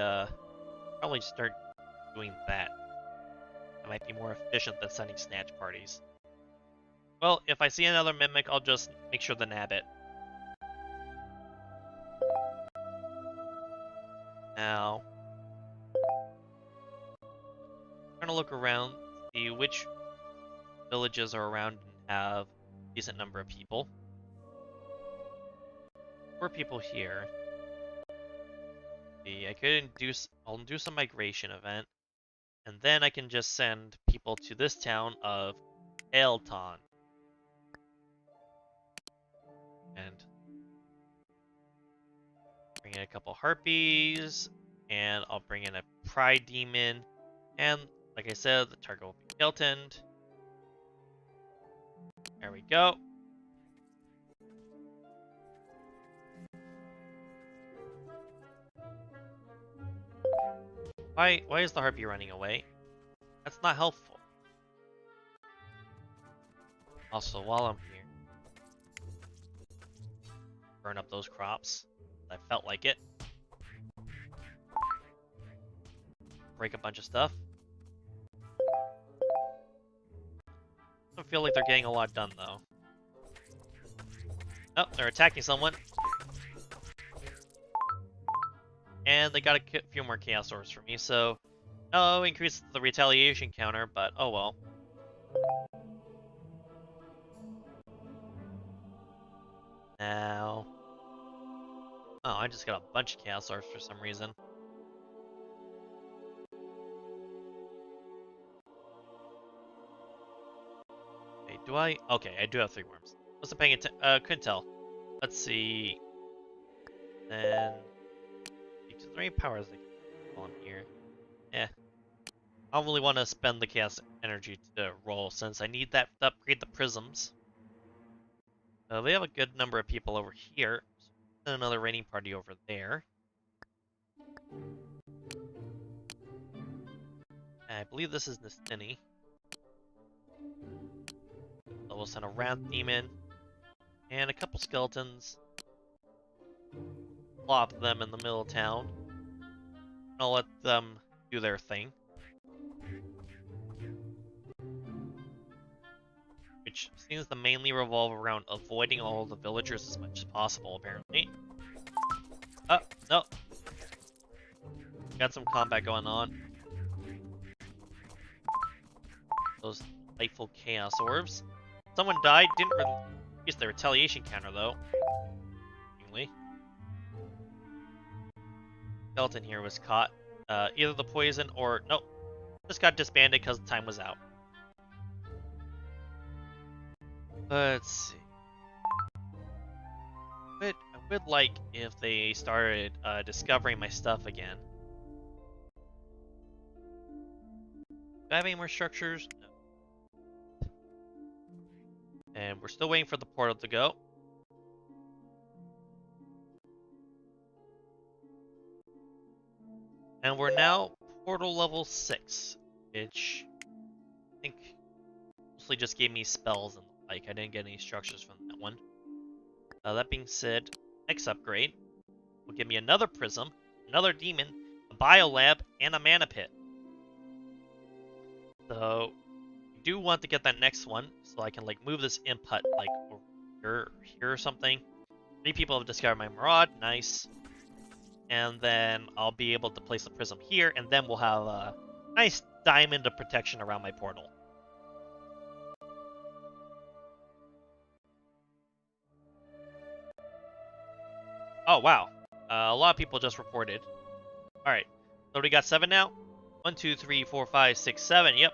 probably start doing that. That might be more efficient than sending snatch parties. Well, if I see another mimic, I'll just make sure to nab it. Now, I'm gonna look around, see which villages are around and have a decent number of people. 4 people here. I'll do some migration event, and then I can just send people to this town of Aelton. And bring in a couple harpies, and I'll bring in a pride demon, and like I said, the target will be Aelton. There we go. Why is the harpy running away? That's not helpful. Also, while I'm here, burn up those crops. I felt like it. Break a bunch of stuff. I don't feel like they're getting a lot done, though. Oh, they're attacking someone. And they got a few more Chaos Orbs for me, so... Oh, increase the retaliation counter, but oh well. Now... Oh, I just got a bunch of Chaos Orbs for some reason. Okay, do I? Okay, I do have 3 worms. Wasn't paying attention. Couldn't tell. Let's see. Then... Is there any powers I can on here? Eh. I don't really want to spend the chaos energy to roll since I need that to upgrade the prisms. We have a good number of people over here. So another raiding party over there. I believe this is Nistini. So we'll send a Wrath Demon and a couple skeletons. Plop them in the middle of town. And I'll let them do their thing. Which seems to mainly revolve around avoiding all the villagers as much as possible, apparently. Oh, no. Got some combat going on. Those delightful Chaos Orbs. Someone died, didn't use the retaliation counter, though. Skeleton here was caught. Either the poison or... Nope. Just got disbanded because time was out. Let's see. I would like if they started discovering my stuff again. Do I have any more structures? No. And we're still waiting for the portal to go. And we're now portal level 6, which I think mostly just gave me spells and the like. I didn't get any structures from that one. That being said, next upgrade will give me another prism, another demon, a biolab, and a mana pit. So I do want to get that next one so I can like move this input like over here or something. 3 people have discovered my Maraud, nice. And then I'll be able to place the prism here, and then we'll have a nice diamond of protection around my portal. Oh, wow. A lot of people just reported. Alright, so we got 7 now? 1, 2, 3, 4, 5, 6, 7, yep.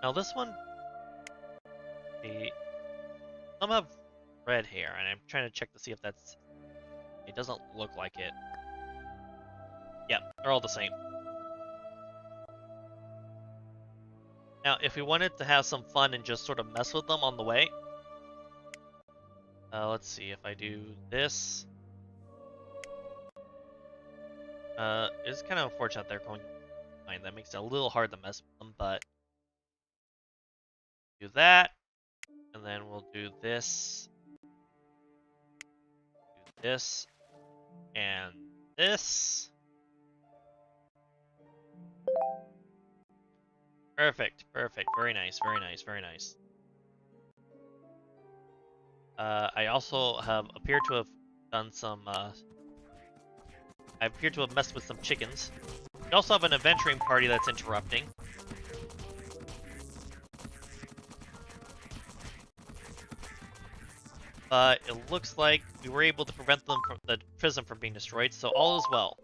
Now this one... Some have red hair, and I'm trying to check to see if that's... It doesn't look like it. Yep, they're all the same. Now, if we wanted to have some fun and just sort of mess with them on the way... let's see, if I do this... it's kind of unfortunate they're going behind. That makes it a little hard to mess with them, but... Do that, and then we'll do this... Do this, and this... Perfect, perfect. Very nice, very nice, very nice. I also have appeared to have done some, I appear to have messed with some chickens. We also have an adventuring party that's interrupting. But it looks like we were able to prevent them from the prism from being destroyed, so all is well.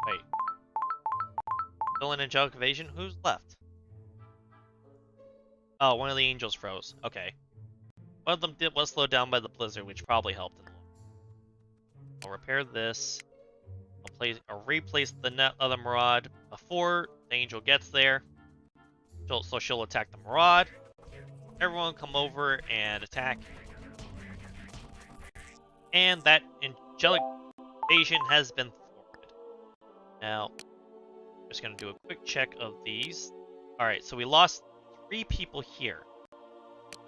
Wait. Still an angelic evasion? Who's left? Oh, one of the angels froze. Okay. One of them was slowed down by the blizzard, which probably helped in the long run. I'll repair this. I'll replace the other Maraud before the angel gets there. So she'll attack the Maraud. Everyone come over and attack. And that angelic evasion has been thwarted. Now, I'm just going to do a quick check of these. Alright, so we lost 3 people here.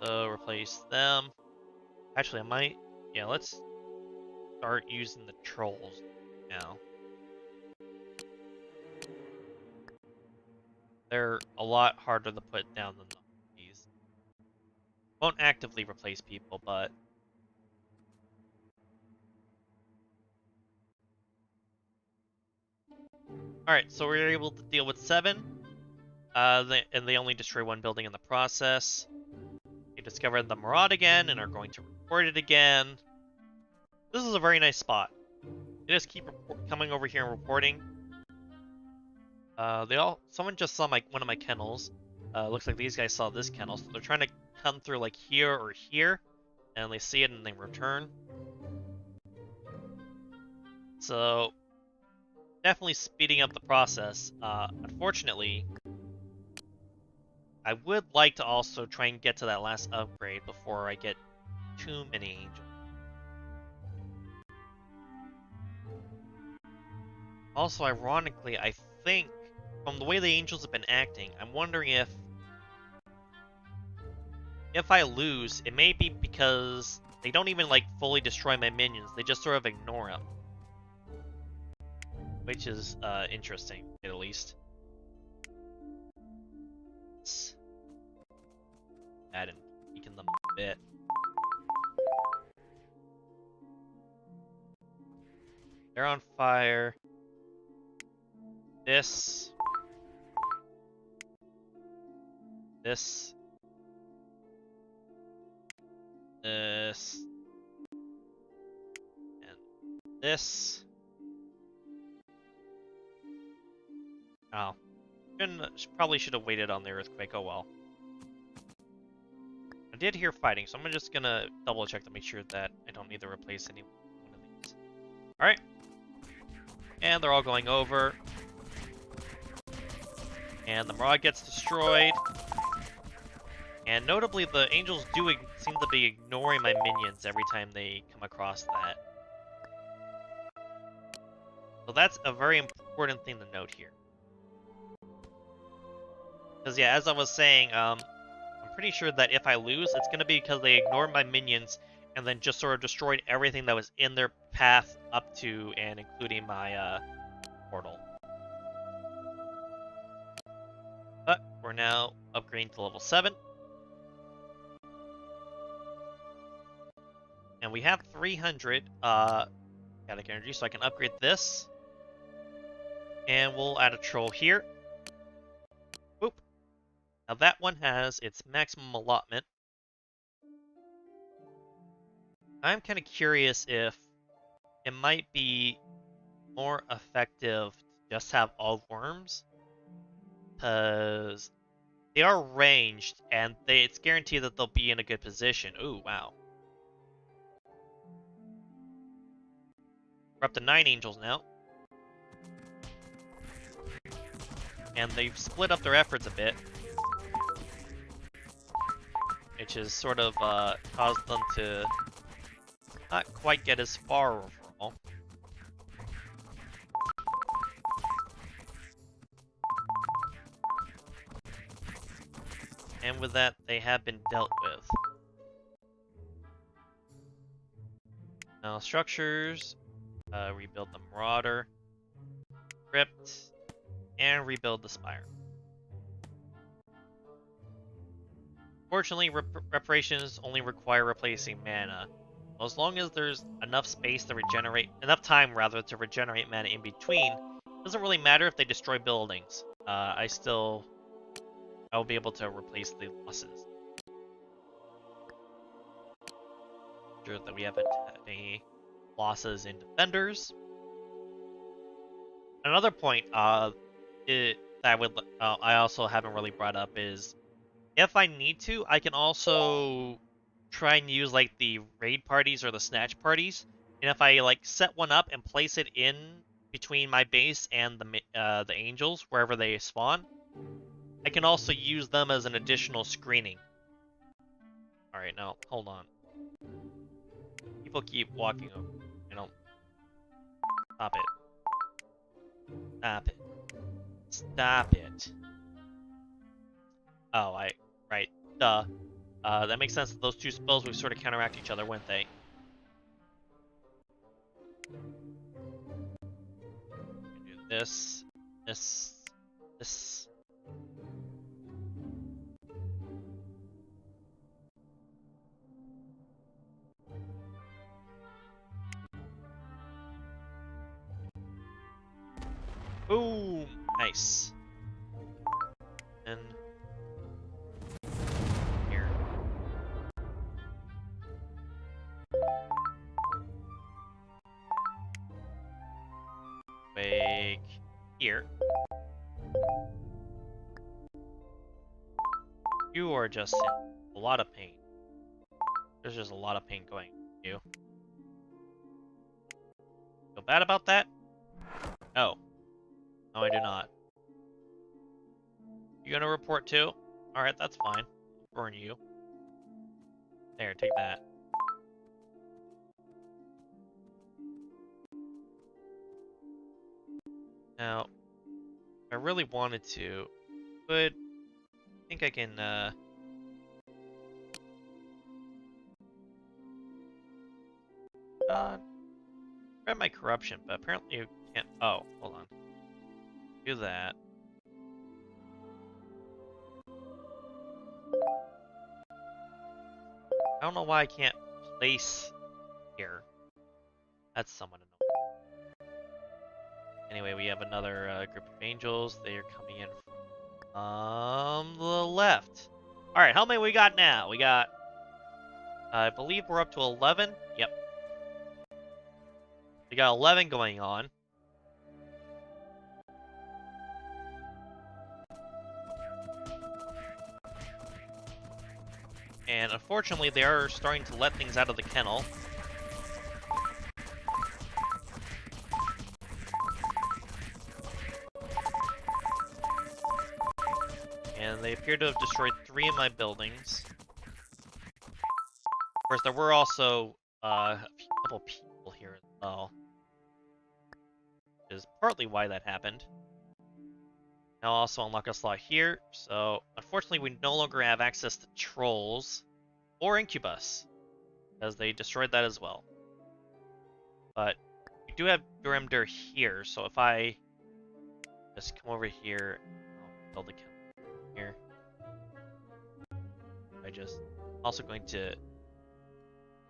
So replace them. Actually, I might... Yeah, let's start using the trolls now. They're a lot harder to put down than these. Won't actively replace people, but... Alright, so we were able to deal with 7. And they only destroy 1 building in the process. They discovered the Maraud again and are going to report it again. This is a very nice spot. They just keep coming over here and reporting. Someone just saw one of my kennels. Looks like these guys saw this kennel, so they're trying to come through like here or here, and they see it and they return. So definitely speeding up the process. Unfortunately, I would like to also try and get to that last upgrade before I get too many angels. Also, ironically, I think from the way the angels have been acting, I'm wondering if I lose, it may be because they don't even like fully destroy my minions. They just sort of ignore them, which is interesting at least. Add and weaken them a bit. They're on fire. This. This. This. And this. Oh. Probably should have waited on the earthquake, oh well. did hear fighting, so I'm just gonna double check to make sure that I don't need to replace any one of these. Alright. And they're all going over. And the Marauder gets destroyed. And notably, the angels do seem to be ignoring my minions every time they come across that. So that's a very important thing to note here. Because yeah, as I was saying, I'm pretty sure that if I lose, it's going to be because they ignored my minions and then just sort of destroyed everything that was in their path up to and including my portal. But we're now upgrading to level 7. And we have 300 static energy, so I can upgrade this. And we'll add a troll here. Boop. Now that one has its maximum allotment. I'm kind of curious if it might be more effective to just have all worms. Because they are ranged, and it's guaranteed that they'll be in a good position. Ooh, wow. We're up to 9 angels now. And they've split up their efforts a bit. Which has sort of caused them to not quite get as far overall. And with that, they have been dealt with. Now, structures. Rebuild the Marauder. Crypt. And rebuild the Spire. Fortunately, reparations only require replacing mana. As long as there's enough space to regenerate, enough time rather to regenerate mana in between, it doesn't really matter if they destroy buildings. I will be able to replace the losses. Sure that we haven't had any losses in defenders. Another point that I also haven't really brought up is, if I need to, I can also try and use like the raid parties or the snatch parties. And if I like set one up and place it in between my base and the angels wherever they spawn, I can also use them as an additional screening. All right, now hold on. People keep walking over. You know, stop it. Stop it. Stop it. Oh, right. Duh. That makes sense that those two spells would sort of counteract each other, wouldn't they? Do this, this. Boom! Nice. And here. Wake here. You are just in a lot of pain. There's just a lot of pain going on you. Feel bad about that? No. No, I do not. You gonna report too? Alright, that's fine. I'll burn you. There, take that. Now, if I really wanted to, I think I can, grab my corruption, but apparently you can't. Oh, hold on. Do that. I don't know why I can't place here. That's somewhat annoying. Anyway, we have another group of angels. They are coming in from the left. Alright, how many we got now? We got, I believe we're up to 11. Yep. We got 11 going on. And unfortunately, they are starting to let things out of the kennel. And they appear to have destroyed 3 of my buildings. Of course, there were also a couple people here as well. Which is partly why that happened. I'll also unlock a slot here, so unfortunately we no longer have access to trolls or incubus, because they destroyed that as well. But we do have Duremdur here, so if I just come over here, I'll build a kennel here. Also going to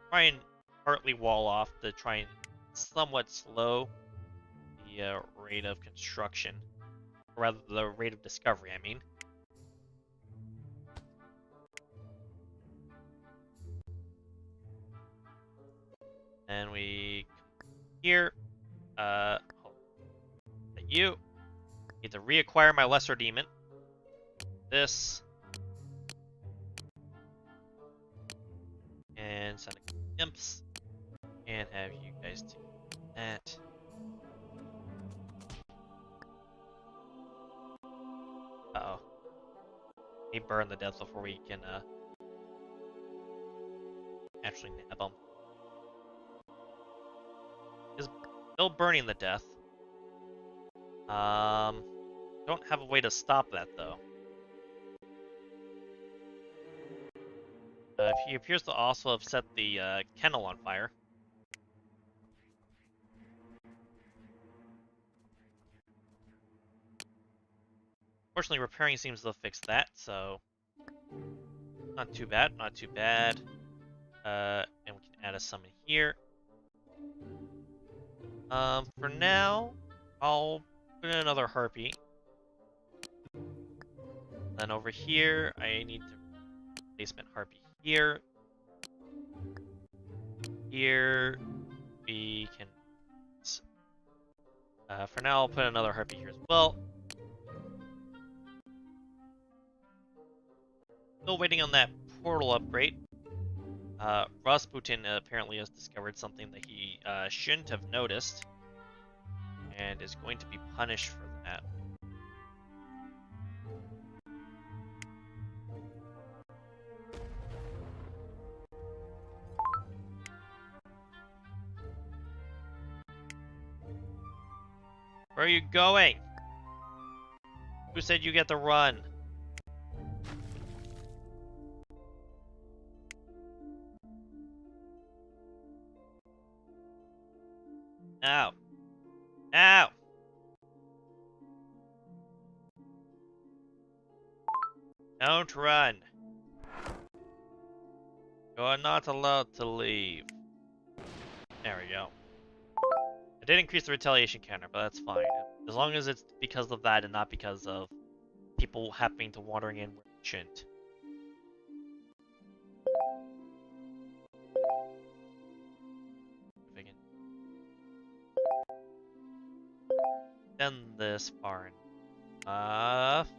try and partly wall off to try and somewhat slow the rate of construction. Or rather, the rate of discovery, I mean. And we come here. You need to reacquire my lesser demon. This. And send a couple imps. And have you guys do that. Uh-oh. They burn the death before we can actually nab them. Is still burning the death. Don't have a way to stop that though. He appears to also have set the kennel on fire. Fortunately, repairing seems to fix that, so not too bad, not too bad. And we can add a summon here. For now, I'll put in another harpy. Then over here, I need to placement harpy here. Here, we can. For now, I'll put another harpy here as well. Still waiting on that portal upgrade. Rasputin apparently has discovered something that he shouldn't have noticed, and is going to be punished for that. Where are you going? Who said you get to run? Ow. Ow! Don't run. You're not allowed to leave. There we go. I did increase the retaliation counter, but that's fine. As long as it's because of that and not because of people happening to wandering in where they shouldn't. If I can extend this far enough.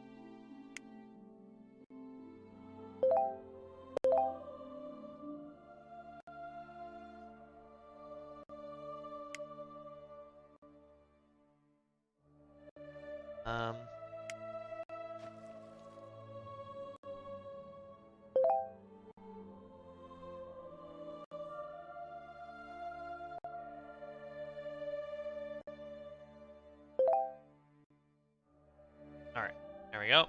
Alright, there we go.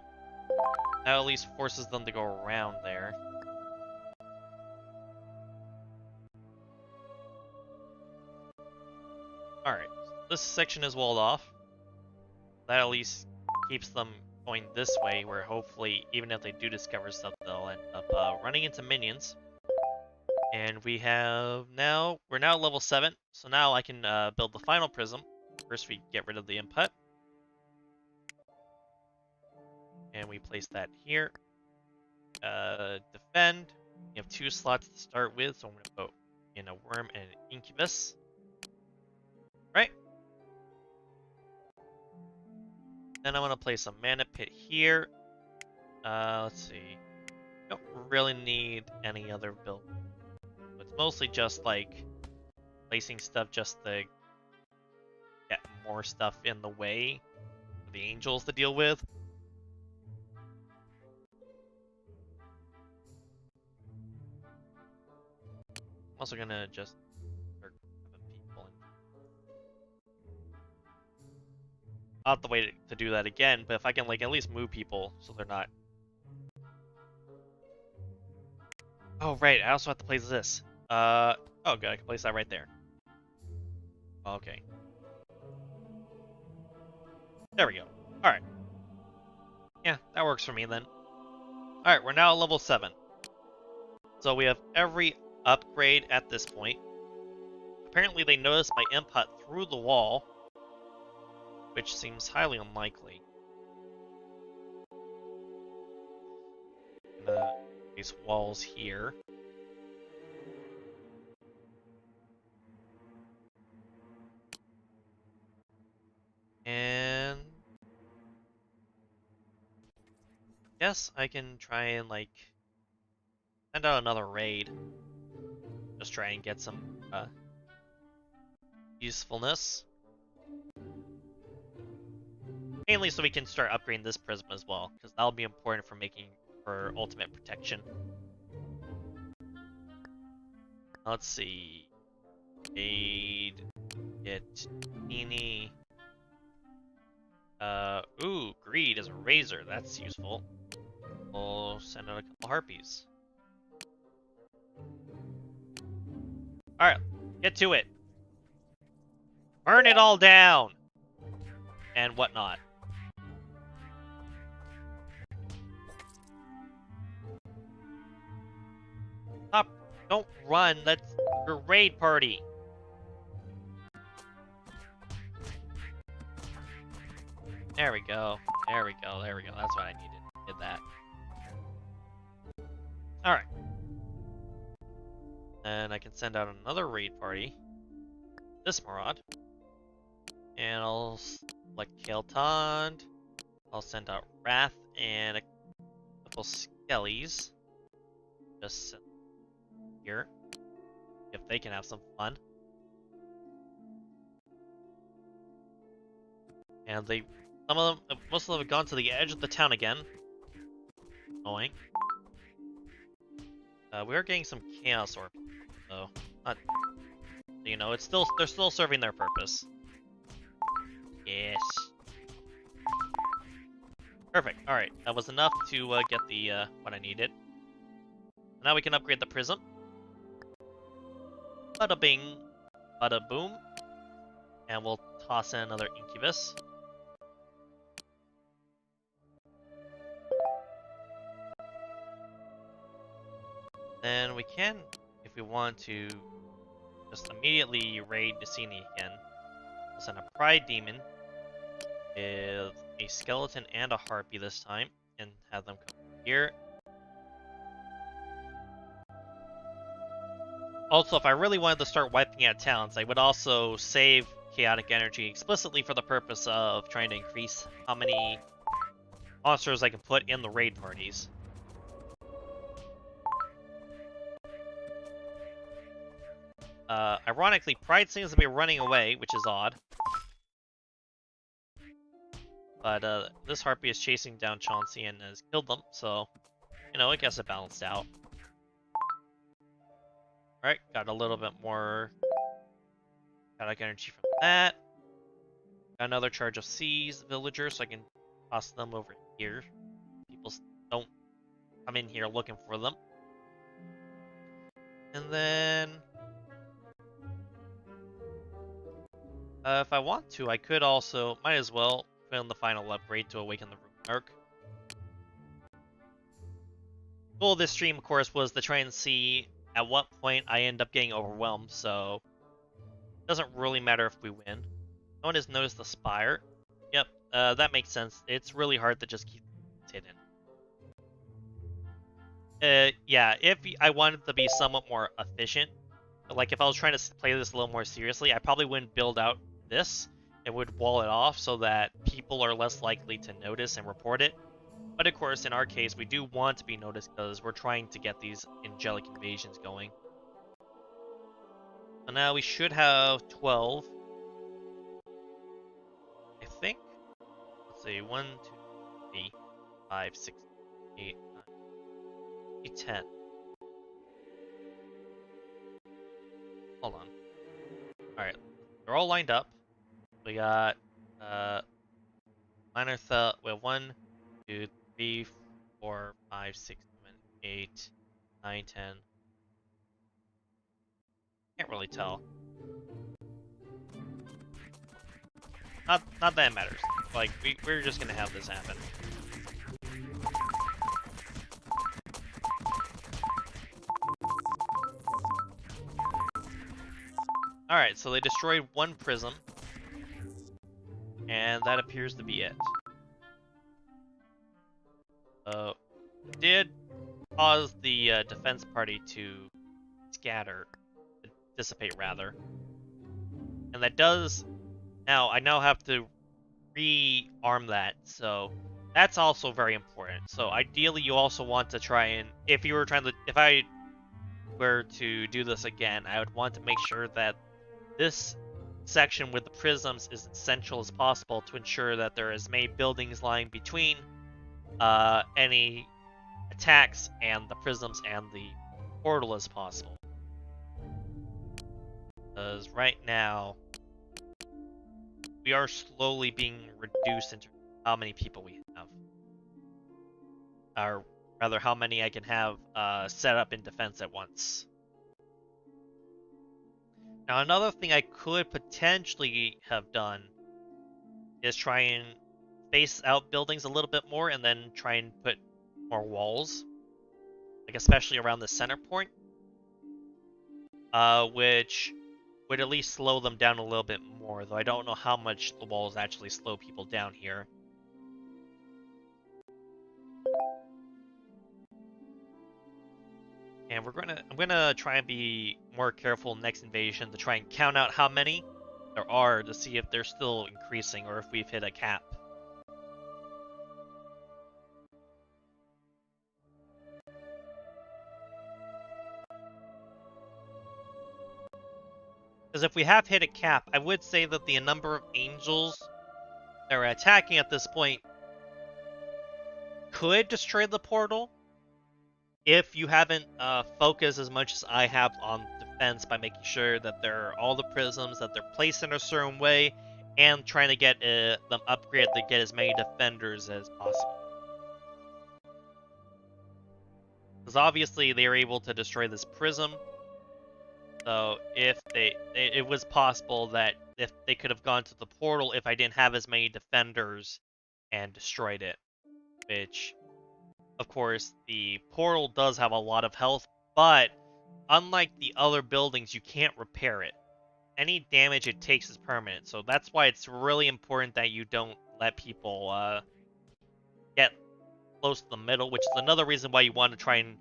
That at least forces them to go around there. Alright, this section is walled off. That at least keeps them going this way, where hopefully, even if they do discover stuff, they'll end up running into minions. And we're now level 7, so now I can build the final prism. First we get rid of the input. And we place that here. Defend. You have 2 slots to start with, so I'm going to put in a worm and an incubus. Right. Then I'm going to place a mana pit here. Let's see. Don't really need any other build. It's mostly just like placing stuff just to get more stuff in the way for the angels to deal with. I'm also gonna just start having people in. I'll have to wait to do that again, but if I can like at least move people so they're not. Oh right, I also have to place this. Oh good, I can place that right there. Okay. There we go. Alright. Yeah, that works for me then. Alright, we're now at level 7. So we have every upgrade at this point. Apparently they noticed my input through the wall, which seems highly unlikely. These walls here. And yes, I can try and like send out another raid. Just try and get some usefulness. Mainly so we can start upgrading this prism as well, because that'll be important for ultimate protection. Let's see. Aid, get teeny. Ooh, greed is a razor. That's useful. We'll send out a couple harpies. Alright, get to it. Burn it all down! And whatnot. Stop! Don't run, that's your raid party! There we go. There we go. There we go. That's what I needed. Did that. Alright. And I can send out another raid party. This Maraude. And I'll select Kael'thond. I'll send out Wrath and a couple Skellies. Just send them here. If they can have some fun. And they... Some of them, most of them have gone to the edge of the town again. Annoying. We are getting some chaos orbs, though. Not, you know, it's still they're still serving their purpose. Yes. Perfect. All right, that was enough to get the what I needed. Now we can upgrade the prism. Bada bing, bada boom, and we'll toss in another incubus. Then we can, if we want to, just immediately raid Decini again. We'll send a Pride Demon with a skeleton and a harpy this time, and have them come here. Also, if I really wanted to start wiping out towns, I would also save chaotic energy explicitly for the purpose of trying to increase how many monsters I can put in the raid parties. Ironically, Pride seems to be running away, which is odd. But this harpy is chasing down Chauncey and has killed them, so, you know, I guess it balanced out. Alright, got a little bit more chaotic energy from that. Got another charge of Seas villagers, so I can toss them over here. People don't come in here looking for them. And then... if I want to, I could also, might as well, put in the final upgrade to awaken the Ruinarch. The goal of this stream, of course, was to try and see at what point I end up getting overwhelmed, so it doesn't really matter if we win. No one has noticed the spire. Yep, that makes sense. It's really hard to just keep it hidden. Yeah, if I wanted to be somewhat more efficient, like if I was trying to play this a little more seriously, I probably wouldn't build out this. It would wall it off so that people are less likely to notice and report it. But of course, in our case, we do want to be noticed because we're trying to get these angelic invasions going. So now we should have 12. I think. Let's see. 1, 2, 3, 5, 6, 8, 9, 10. Hold on. Alright. They're all lined up. We got minor cell. We have 1, 2, 3, 4, 5, 6, 7, 8, 9, 10. Can't really tell. Not that it matters. Like we're just gonna have this happen. Alright, so they destroyed one prism. And that appears to be it. Did cause the defense party to scatter, dissipate rather. And that does, I now have to rearm that, so that's also very important. So ideally you also want to try and, if I were to do this again, I would want to make sure that this section with the prisms is as central as possible to ensure that there are as many buildings lying between any attacks and the prisms and the portal as possible. Because right now, we are slowly being reduced into how many people we have. Or rather, how many I can have set up in defense at once. Now, another thing I could potentially have done is try and space out buildings a little bit more and then try and put more walls. Like, especially around the center point. Which would at least slow them down a little bit more, though I don't know how much the walls actually slow people down here. And I'm gonna try and be more careful next invasion to try and count out how many there are to see if they're still increasing or if we've hit a cap. Because if we have hit a cap, I would say that the number of angels that are attacking at this point could destroy the portal if you haven't focused as much as I have on defense by making sure that there are all the prisms, that they're placed in a certain way, and trying to get them upgraded to get as many defenders as possible. Because obviously they were able to destroy this prism. So if it was possible that if they could have gone to the portal if I didn't have as many defenders and destroyed it. Which, of course, the portal does have a lot of health, but unlike the other buildings, you can't repair it. Any damage it takes is permanent, so that's why it's really important that you don't let people get close to the middle, which is another reason why you want to try and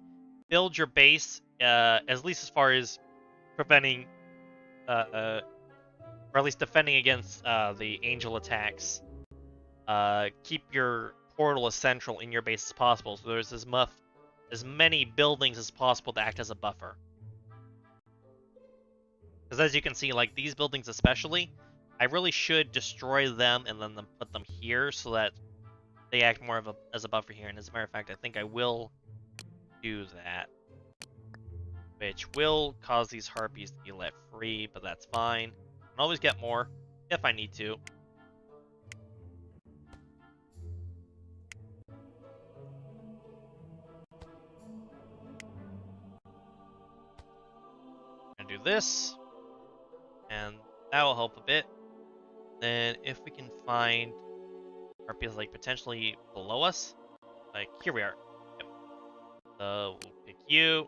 build your base, at least as far as preventing, or at least defending against the angel attacks. Keep your portal as central in your base as possible, so there's as many buildings as possible to act as a buffer. Because as you can see, like these buildings especially, I really should destroy them and then put them here so that they act more of as a buffer here. And as a matter of fact, I think I will do that. Which will cause these harpies to be let free, but that's fine. I can always get more if I need to. I'm gonna do this, and that will help a bit. Then if we can find harpies like potentially below us, like here we are. Yep. So we'll pick you.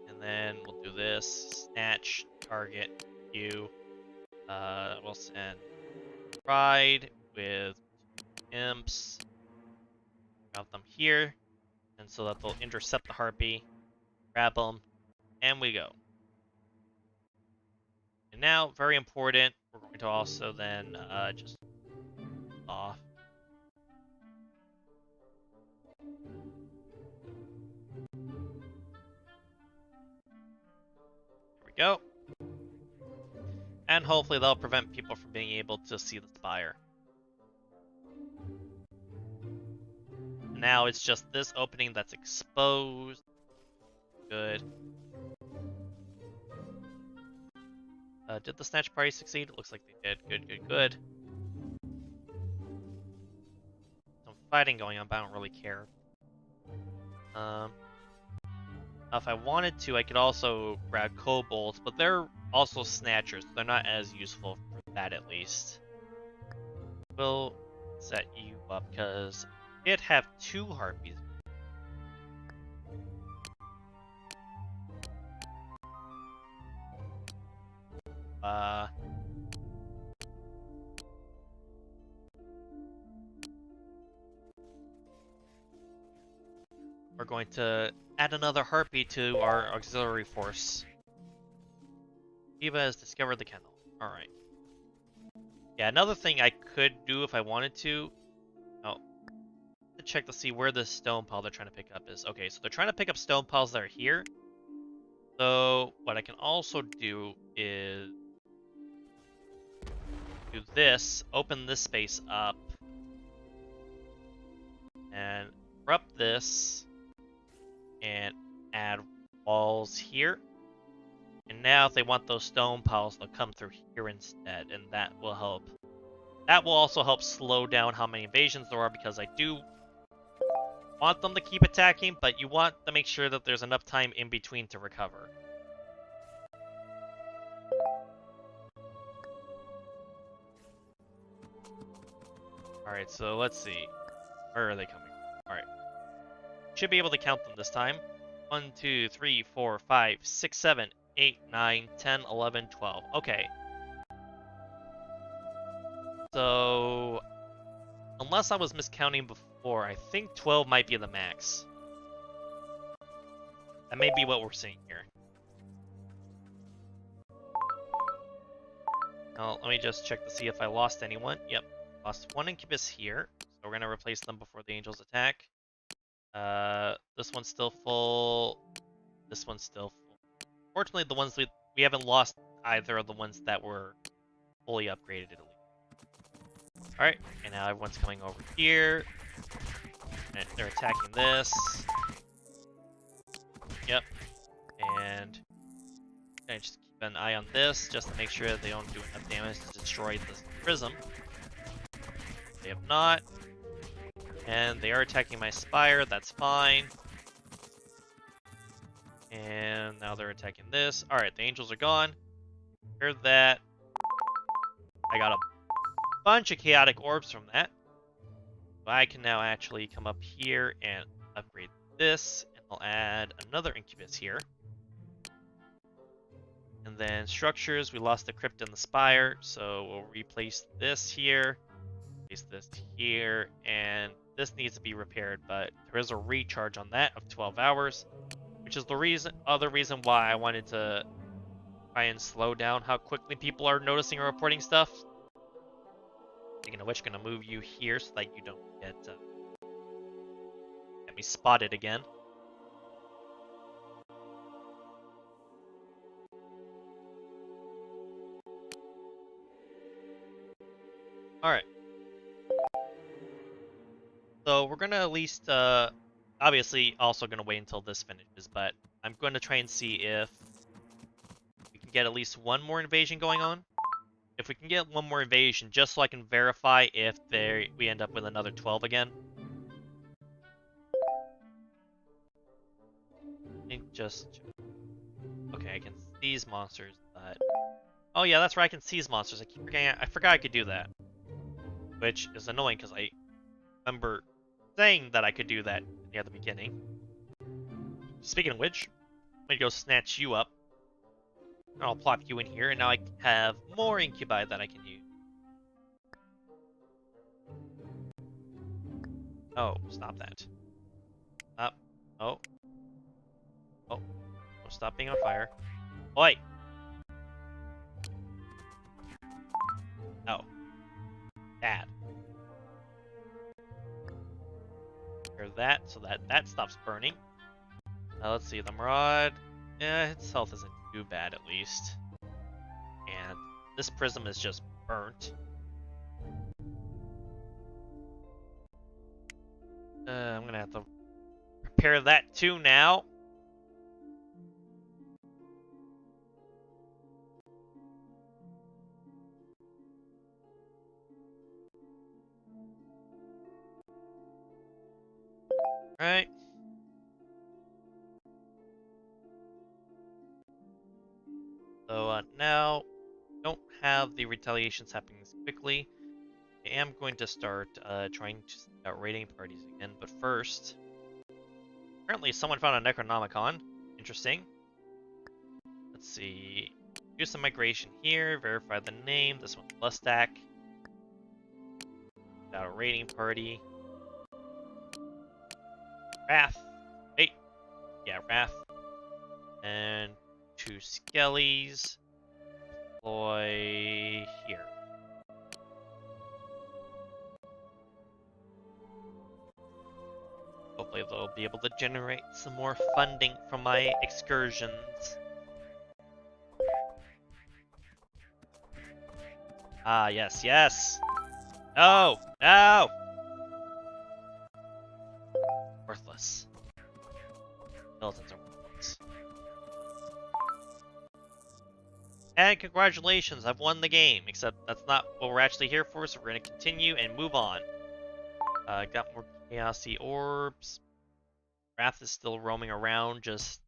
And then we'll do this, snatch, target, you. We'll send ride with imps. Drop them here, and so that they'll intercept the harpy, grab them, and we go. And now, very important, we're going to also then just off. go. And hopefully that'll prevent people from being able to see the spire. Now it's just this opening that's exposed. Good. Did the snatch party succeed? It looks like they did. Good, good, good. Some fighting going on, but I don't really care. If I wanted to, I could also grab kobolds, but they're also snatchers. So they're not as useful for that, at least. We'll set you up, because it have 2 harpies. We're going to add another harpy to our auxiliary force. Eva has discovered the kennel. Alright. Yeah, another thing I could do if I wanted to... Oh. To check to see where the stone pile they're trying to pick up is. Okay, so they're trying to pick up stone piles that are here. So, what I can also do is... do this, open this space up, and corrupt this, and add walls here. And now if they want those stone piles, they'll come through here instead, and that will help. That will also help slow down how many invasions there are, because I do want them to keep attacking, but you want to make sure that there's enough time in between to recover. Alright, so let's see. Where are they coming from? Alright. Should be able to count them this time. 1, 2, 3, 4, 5, 6, 7, 8, 9, 10, 11, 12. Okay. So, unless I was miscounting before, I think 12 might be the max. That may be what we're seeing here. Now, let me just check to see if I lost anyone. Yep. Lost 1 incubus here, so we're going to replace them before the angels attack. This one's still full. This one's still full. Fortunately, the ones we haven't lost either of the ones that were fully upgraded at least. Alright, and now everyone's coming over here. And they're attacking this. Yep. And I just keep an eye on this, just to make sure that they don't do enough damage to destroy this prism. They have not. And they are attacking my spire, that's fine. And now they're attacking this. Alright, the angels are gone. Heard that. I got a bunch of chaotic orbs from that. So I can now actually come up here and upgrade this. And I'll add another incubus here. And then structures, we lost the crypt and the spire, so we'll replace this here. This here, and this needs to be repaired, but there is a recharge on that of 12 hours, which is the other reason why I wanted to try and slow down how quickly people are noticing or reporting stuff. Speaking of which, I'm gonna move you here so that you don't get me spotted again. Alright. So we're gonna at least, obviously also gonna wait until this finishes, but I'm going to try and see if we can get at least one more invasion going on. If we can get one more invasion, just so I can verify if we end up with another 12 again. Okay, I can seize monsters, but... Oh yeah, that's right, I can seize monsters. I keep forgetting, I forgot I could do that. Which is annoying, because I remember saying that I could do that near the beginning. Speaking of which, I'm going to go snatch you up. And I'll plop you in here, and now I have more incubi that I can use. Oh, stop that. Stop. Oh. Oh. Oh, stop being on fire. Oi! Oh. Bad. Clear that so that stops burning. Now let's see, the Maraude. Yeah, its health isn't too bad, at least. And this prism is just burnt. I'm gonna have to repair that too now. Alright. So now, don't have the retaliations happening this quickly. I am going to start trying to send out raiding parties again, but first, apparently someone found a Necronomicon. Interesting. Let's see. Do some migration here, verify the name. This one's Lustak. Out a raiding party. Wrath. Hey. Yeah, Wrath. And 2 Skellies. Deploy here. Hopefully they'll be able to generate some more funding from my excursions. Ah, yes, yes! No! No! Worthless. Militants are worthless. And congratulations, I've won the game, except that's not what we're actually here for, so we're going to continue and move on. Got more chaosy orbs. Wrath is still roaming around, just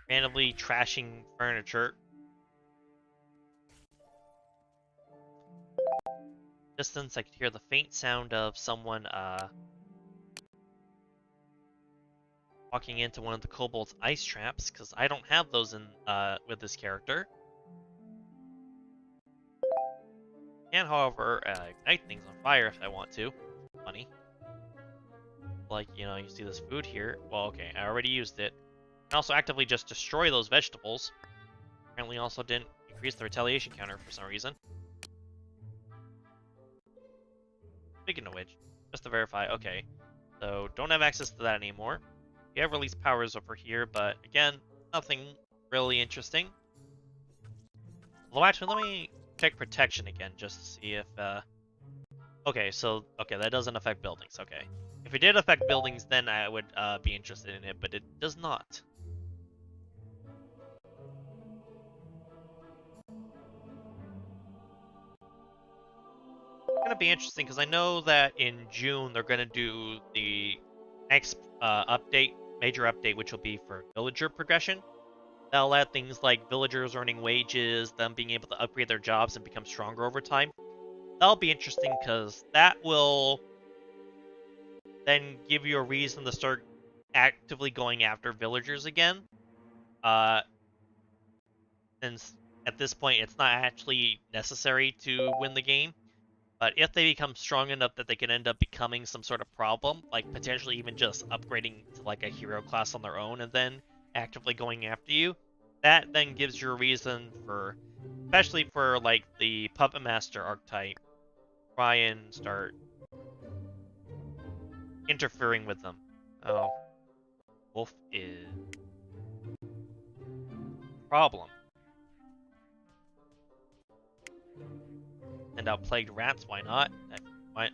randomly trashing furniture. Distance, I could hear the faint sound of someone walking into one of the kobold's ice traps, because I don't have those in with this character. Can, however, ignite things on fire if I want to. Funny. Like, you know, you see this food here. Well, okay, I already used it. And also actively just destroy those vegetables. Apparently also didn't increase the retaliation counter for some reason. Speaking of which, just to verify, okay. So, don't have access to that anymore. We have release powers over here, but again, nothing really interesting. Although actually, let me check protection again, just to see if, okay, so, okay, that doesn't affect buildings, okay. If it did affect buildings, then I would be interested in it, but it does not. It's gonna be interesting, because I know that in June, they're gonna do the next major update, which will be for villager progression. That'll add things like villagers earning wages, them being able to upgrade their jobs and become stronger over time. That'll be interesting because that will then give you a reason to start actively going after villagers again. Since at this point it's not actually necessary to win the game. But if they become strong enough that they can end up becoming some sort of problem, like potentially even just upgrading to like a hero class on their own and then actively going after you, that then gives you a reason for, especially for like the Puppet Master archetype, try and start interfering with them. Oh, Wolf is a problem. Send out plagued rats, why not? Not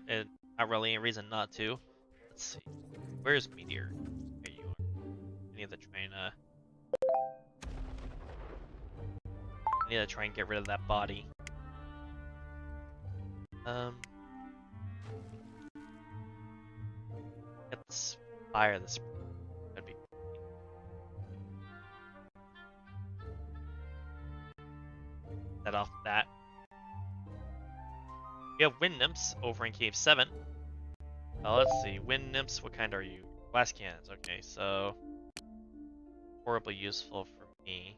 really a reason not to. Let's see. Where's Meteor? There you are. I need to try and get rid of that body. Let's fire this. That'd be set off that. We have wind nymphs over in Cave 7. Let's see. Wind nymphs, what kind are you? Glass cannons. Okay, so horribly useful for me.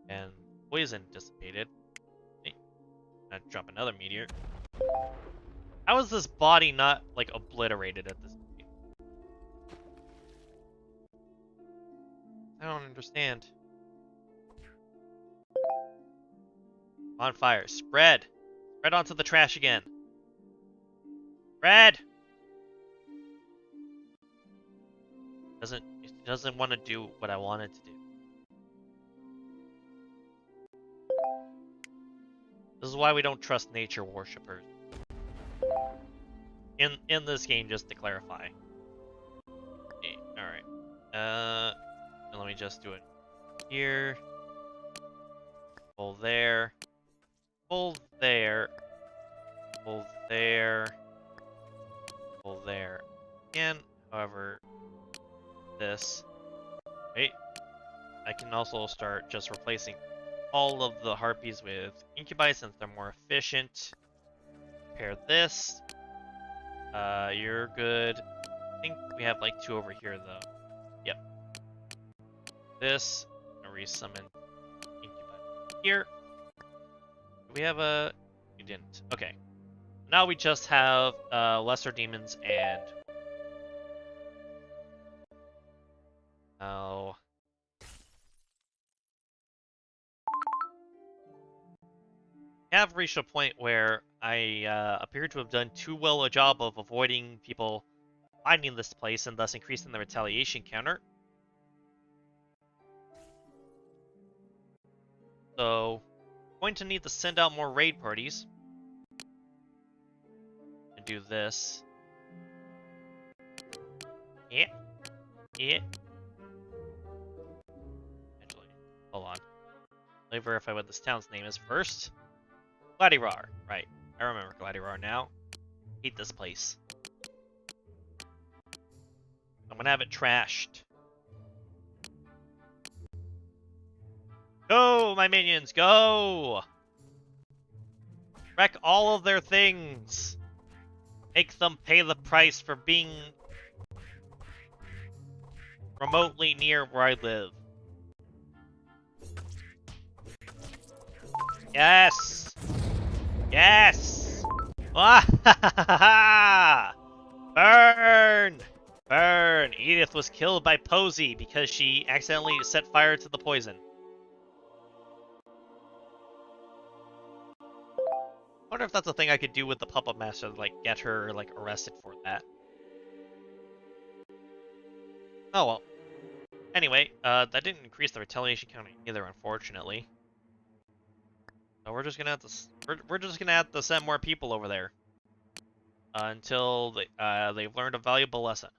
And poison dissipated. Hey, I'm gonna drop another meteor. How is this body not like obliterated at this point? I don't understand. On fire. Spread! Spread onto the trash again. Spread! It doesn't want to do what I want it to do. is why we don't trust nature worshippers. In this game, just to clarify. Okay, alright. Let me just do it here. Pull there. Pull there. Pull there. Pull there. And, however, this. Wait. I can also start just replacing all of the harpies with incubi since they're more efficient. Pair this. You're good. I think we have like 2 over here though. Yep. This. I'm gonna resummon incubi here. Do we have a... We didn't. Okay. Now we just have lesser demons and... Oh... I have reached a point where I appear to have done too well a job of avoiding people finding this place and thus increasing the retaliation counter. So, I'm going to need to send out more raid parties. And do this. Yeah. Yeah. Actually, hold on. Let me verify what this town's name is first. Gladirar. Right. I remember Gladirar now. Hate this place. I'm gonna have it trashed. Go, my minions, go! Wreck all of their things. Make them pay the price for being remotely near where I live. Yes! Yes! Burn! Burn! Edith was killed by Posey because she accidentally set fire to the poison. I wonder if that's a thing I could do with the Puppet Master to, like, get her, like, arrested for that. Oh well. Anyway, that didn't increase the retaliation count either, unfortunately. So we're just gonna have to we're just gonna have to send more people over there until they've learned a valuable lesson.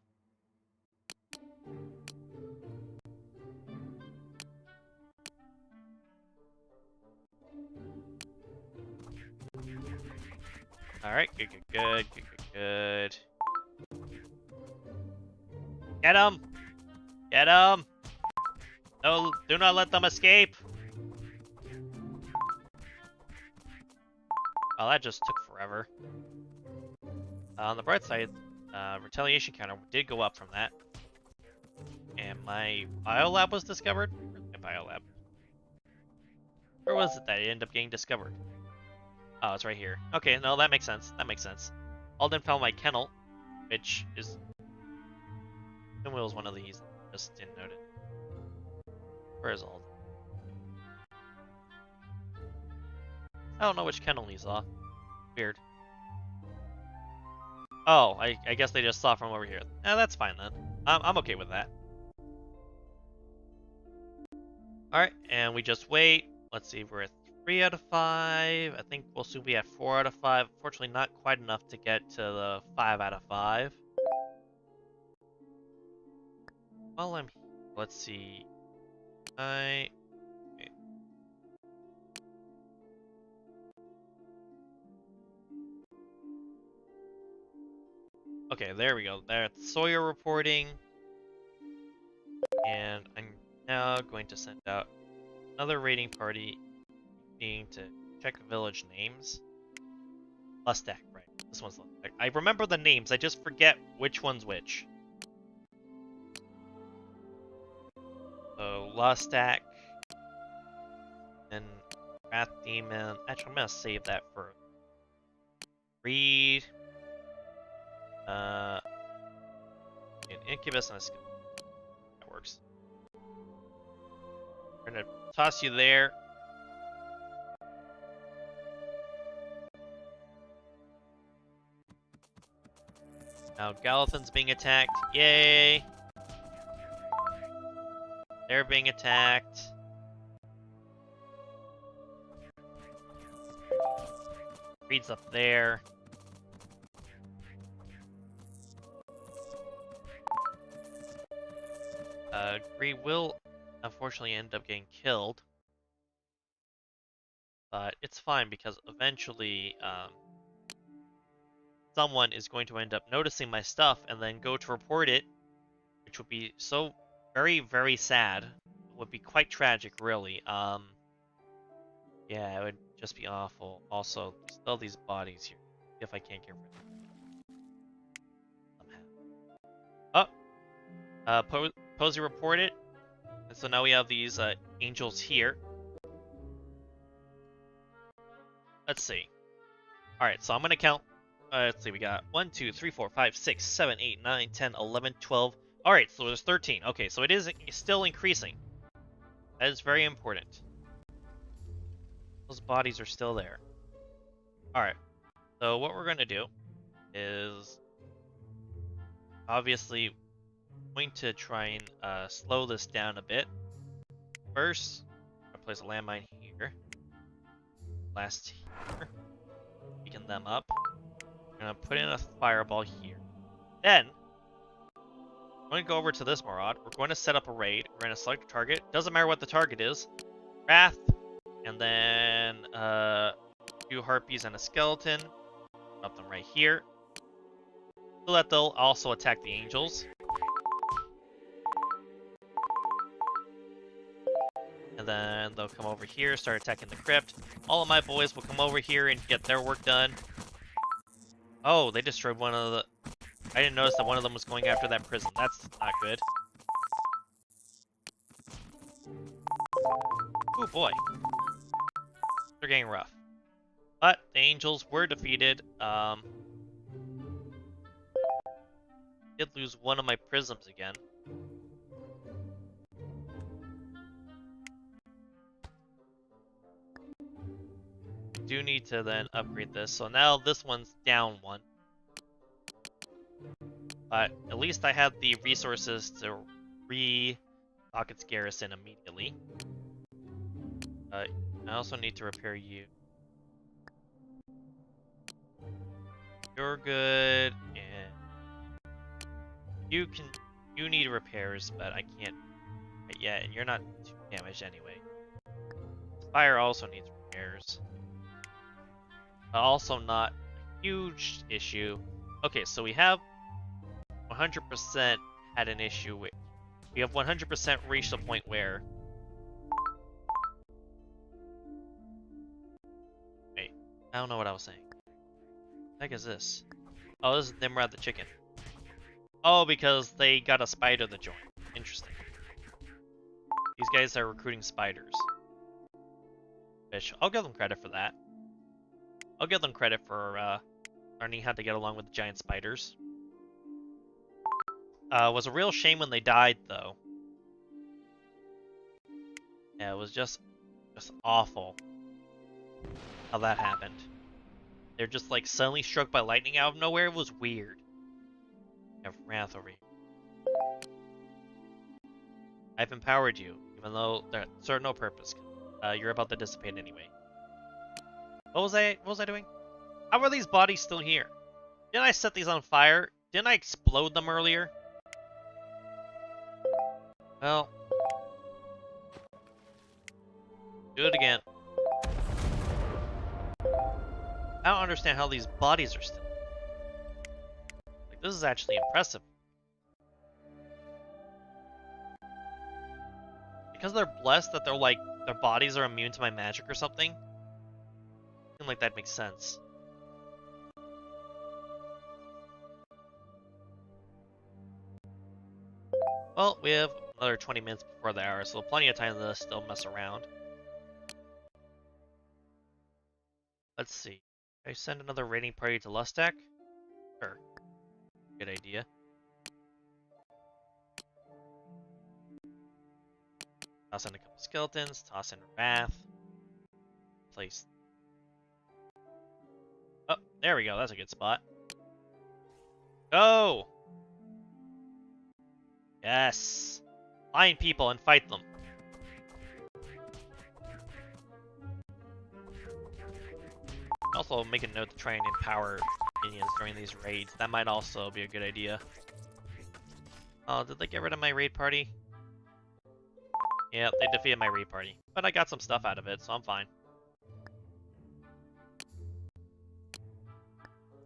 All right, good. Get him! Get him! No, do not let them escape. Well, that just took forever. On the bright side, retaliation counter did go up from that. And my biolab was discovered? Where's my biolab? Where was it that it ended up getting discovered? Oh, it's right here. Okay, no, that makes sense. That makes sense. Alden found my kennel, which is... Pinwheel is one of these. Just didn't note it. Where is Alden? I don't know which kennel he saw. Weird. Oh, I guess they just saw from over here. That's fine then. I'm okay with that. Alright, and we just wait. Let's see, we're at 3 out of 5. I think we'll soon be at 4 out of 5. Fortunately, not quite enough to get to the 5 out of 5. Well, let's see. Okay, there we go. That's Sawyer reporting. And I'm now going to send out another raiding party needing to check village names. Lustak, right. This one's Lustak. I remember the names, I just forget which one's which. So, Lustak. And Wrath Demon. Actually, I'm gonna save that for Reed. An Incubus and a Skip. That works. We're gonna toss you there. Now Galathan's being attacked. Yay! They're being attacked. Reed's up there. Gree will unfortunately end up getting killed. But it's fine because eventually someone is going to end up noticing my stuff and then go to report it, which would be so very, very sad. It would be quite tragic, really. Yeah, it would just be awful. Also, still these bodies here. If I can't get rid of them. Oh! Posey reported. And so now we have these angels here. Let's see. Alright, so I'm going to count. Let's see, we got 1, 2, 3, 4, 5, 6, 7, 8, 9, 10, 11, 12. Alright, so there's 13. Okay, so it is still increasing. That is very important. Those bodies are still there. Alright, so what we're going to do is obviously going to try and slow this down a bit. First, I'm going to place a landmine here. Last here. Beacon them up. I'm going to put in a fireball here. Then, I'm going to go over to this Maraude. We're going to set up a raid. We're going to select a target. Doesn't matter what the target is. Wrath. And then, 2 harpies and a skeleton. Drop them right here. So that they'll also attack the angels. And then they'll come over here, start attacking the crypt. All of my boys will come over here and get their work done. Oh, they destroyed one of the... I didn't notice that one of them was going after that prison. That's not good. Oh boy. They're getting rough. But the angels were defeated. Did lose one of my prisms again. Do need to then upgrade this. So now this one's down 1. But at least I had the resources to re-stock its garrison immediately. I also need to repair you. You're good, and you need repairs, but I can't yet, and you're not too damaged anyway. Fire also needs repairs. Also not a huge issue. Okay, so we have 100% had an issue with... We have 100% reached a point where... Wait, I don't know what I was saying. What the heck is this? Oh, this is Nimrod the chicken. Oh, because they got a spider to join. Interesting. These guys are recruiting spiders. Which, I'll give them credit for that. I'll give them credit for learning how to get along with the giant spiders. It was a real shame when they died, though. Yeah, it was just awful how that happened. They're just like suddenly struck by lightning out of nowhere. It was weird. I have Wrath over here. I've empowered you, even though that served no purpose. You're about to dissipate anyway. What was I doing? How are these bodies still here? Didn't I set these on fire? Didn't I explode them earlier? Well, do it again. I don't understand how these bodies are still. Like, this is actually impressive. Because they're blessed that they're like, their bodies are immune to my magic or something. I feel like that makes sense. Well, we have another 20 minutes before the hour, so plenty of time to still mess around. Let's see. Should I send another raiding party to Lustak? Sure. Good idea. Toss in a couple skeletons, toss in Wrath. Place. Oh, there we go. That's a good spot. Go! Yes! Find people and fight them. Also, make a note to try and empower minions during these raids. That might also be a good idea. Oh, did they get rid of my raid party? Yeah, they defeated my raid party. But I got some stuff out of it, so I'm fine.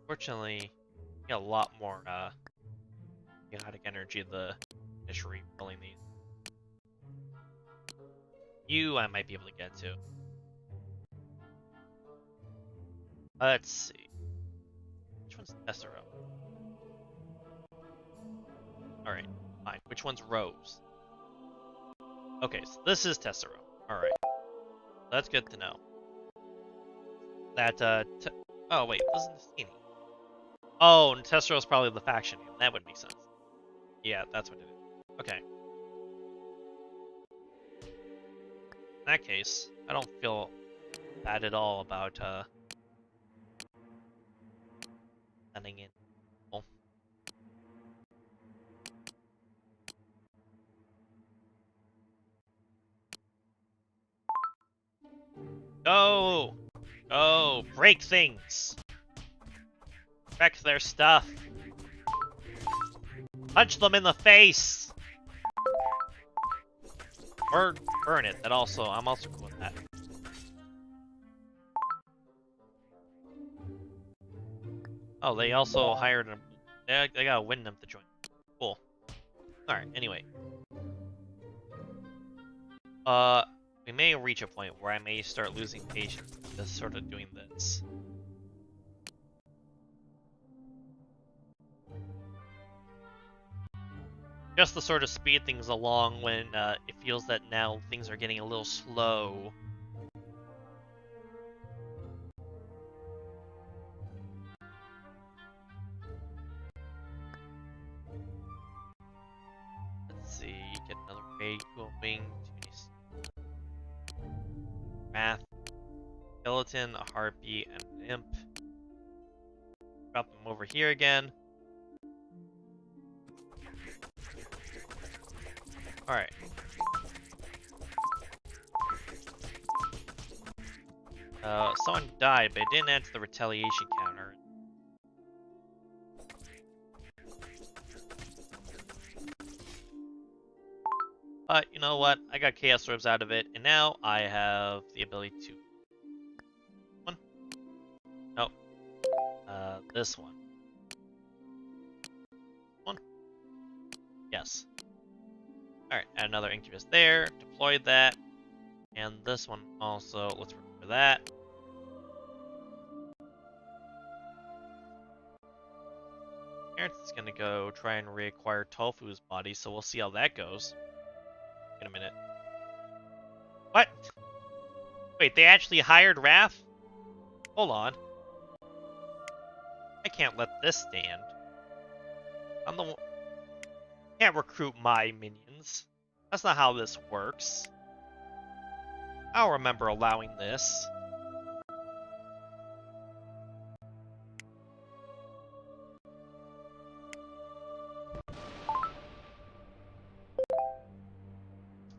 Fortunately, I got a lot more chaotic energy the initially rolling these. You I might be able to get to. Let's see. Which one's Tessero? Alright, fine. Which one's Rose? Okay, so this is Tessero. Alright. That's good to know. That, oh, wait, wasn't Nastini? Oh, and Tessero's probably the faction name. That would make sense. Yeah, that's what it is. Okay. In that case, I don't feel bad at all about, sending in. Oh. Go! Go! Break things! Wreck their stuff! Punch them in the face! Or burn it. That also, I'm also cool with that. Oh, they also hired them. They gotta win them to join. Cool. Alright, anyway. We may reach a point where I may start losing patience with just sort of doing this. Just to sort of speed things along when it feels that now things are getting a little slow. Let's see, get another raid going. Math, skeleton, a harpy, and an imp. Drop them over here again. Alright. Someone died, but it didn't add to the retaliation counter. But you know what? I got Chaos Orbs out of it, and now I have the ability to... One? Nope. This one. One? Yes. Alright, add another Incubus there, deploy that, and this one also, let's remember that. Terrence is gonna go try and reacquire Tofu's body, so we'll see how that goes. Wait a minute. What? Wait, they actually hired Raph? Hold on. I can't let this stand. I'm the one... Can't recruit my minions. That's not how this works. I'll remember allowing this.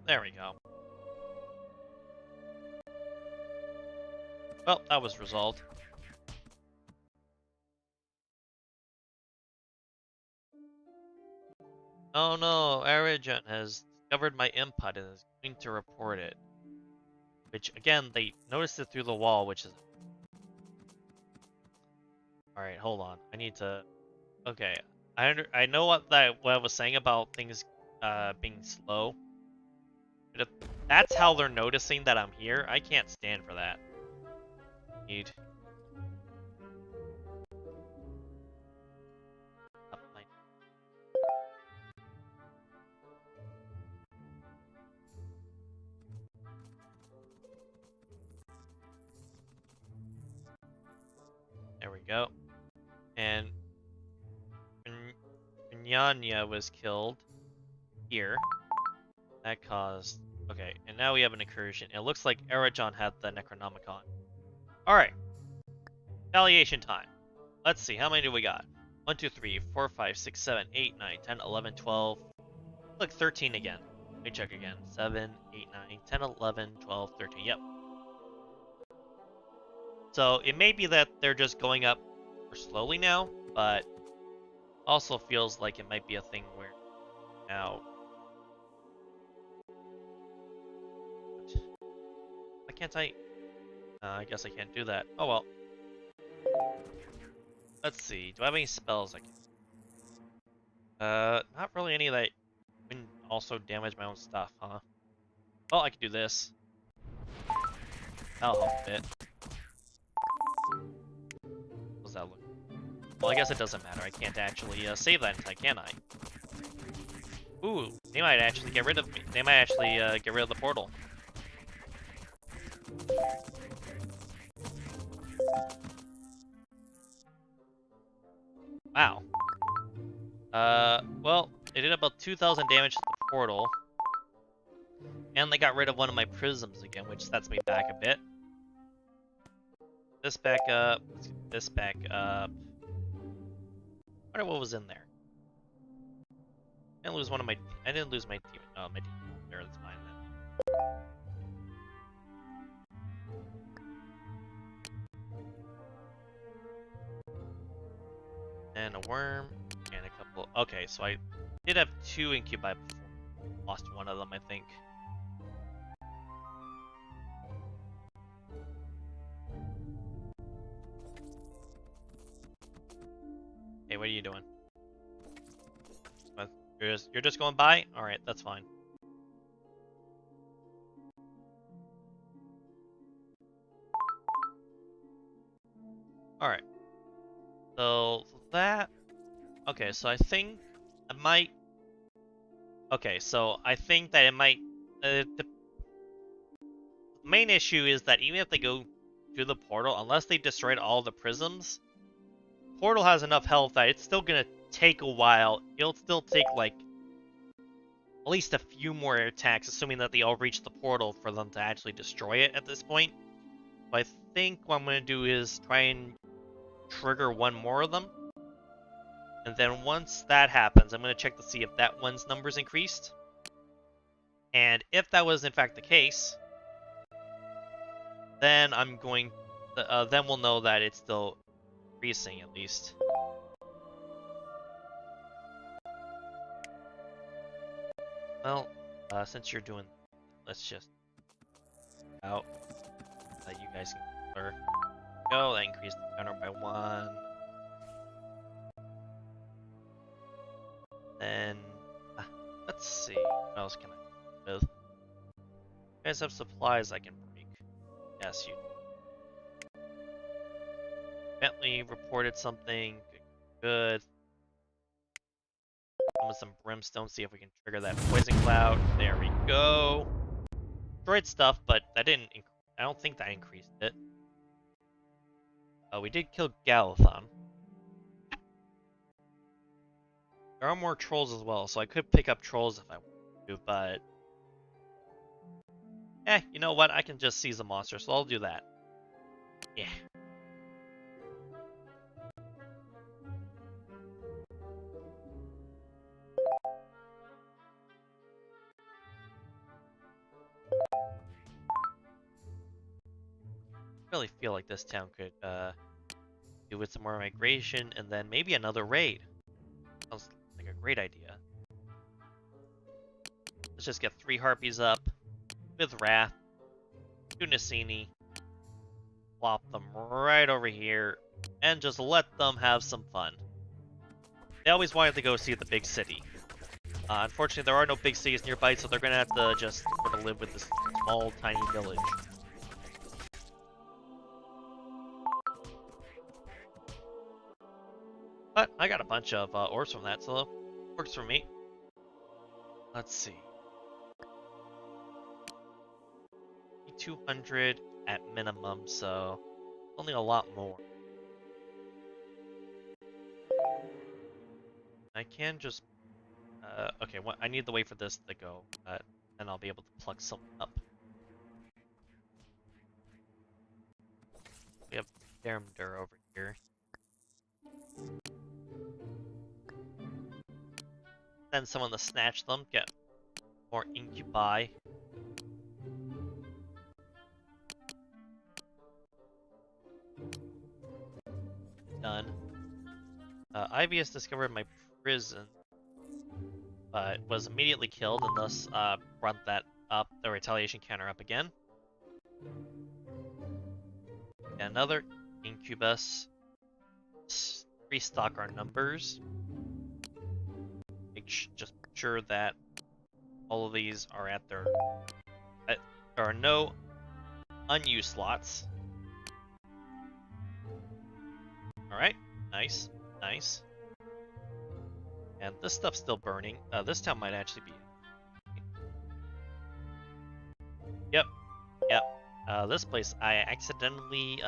There we go. Well, that was resolved. Oh no, Arajan has discovered my input and is going to report it. Which, again, they noticed it through the wall, which is... Alright, hold on. I need to... Okay. I know what I was saying about things being slow. But if that's how they're noticing that I'm here, I can't stand for that. Need... There we go. And Nyanya was killed here. That caused... Okay, and now we have an incursion. It looks like Arajan had the Necronomicon. Alright. Retaliation time. Let's see, how many do we got? 1, 2, 3, 4, 5, 6, 7, 8, 9, 10, 11, 12. Look, 13 again. Let me check again. 7, 8, 9, 10, 11, 12, 13. Yep. So it may be that they're just going up more slowly now, but also feels like it might be a thing where now. Why can't I? I guess I can't do that. Oh well. Let's see. Do I have any spells I can? Not really any that can also damage my own stuff, huh? Well, I can do this. That'll help a bit. How's that look? Well, I guess it doesn't matter. I can't actually save that in time, can I? Ooh, they might actually get rid of me. They might actually get rid of the portal. Wow. Well, they did about 2,000 damage to the portal. And they got rid of one of my prisms again, which sets me back a bit. This back up. Let's get this back up. I wonder what was in there. I didn't lose one of my. I didn't lose my demon. Oh, my demon. There, that's fine then. And a worm and a couple. Okay, so I did have 2 incubi before. Lost one of them, I think. Hey, what are you doing? You're just going by? Alright, that's fine. Alright. So that... Okay, so I think I might... Okay, so I think that it might... the main issue is that even if they go through the portal, unless they destroyed all the prisms, portal has enough health that it's still gonna take a while. It'll still take, like, at least a few more attacks, assuming that they all reach the portal for them to actually destroy it at this point. So I think what I'm gonna do is try and trigger one more of them. And then once that happens, I'm gonna check to see if that one's numbers increased. And if that was in fact the case, then I'm going... then we'll know that it's still increasing, at least. Well, since you're doing... Let's just... out. That you guys can clear. Go, that increased the counter by 1. Then... let's see. What else can I do with? You guys have supplies I can break. Yes, you do. Bentley reported something. Good. With some brimstone, see if we can trigger that poison cloud. There we go. Destroyed stuff, but that didn't... I don't think that increased it. We did kill Galathon. There are more trolls as well, so I could pick up trolls if I want to, but... you know what? I can just seize a monster, so I'll do that. Yeah. I really feel like this town could do with some more migration and then maybe another raid. Sounds like a great idea. Let's just get 3 harpies up with Wrath, 2 Nacini, plop them right over here, and just let them have some fun. They always wanted to go see the big city. Unfortunately, there are no big cities nearby, so they're gonna have to just sort of live with this small, tiny village. But I got a bunch of orbs from that, so it works for me. Let's see. 200 at minimum, so only a lot more. I can just... okay, I need to wait for this to go, but then I'll be able to plug something up. We have Dermdur over here. Send someone to snatch them, get more incubi. Ivy has discovered my prison, but was immediately killed and thus brought that up, the retaliation counter up again. And another incubus. Restock our numbers. Just make sure that all of these are at their... there are no unused slots. Alright, nice, nice. And this stuff's still burning. This town might actually be... Yep, yep. This place, I accidentally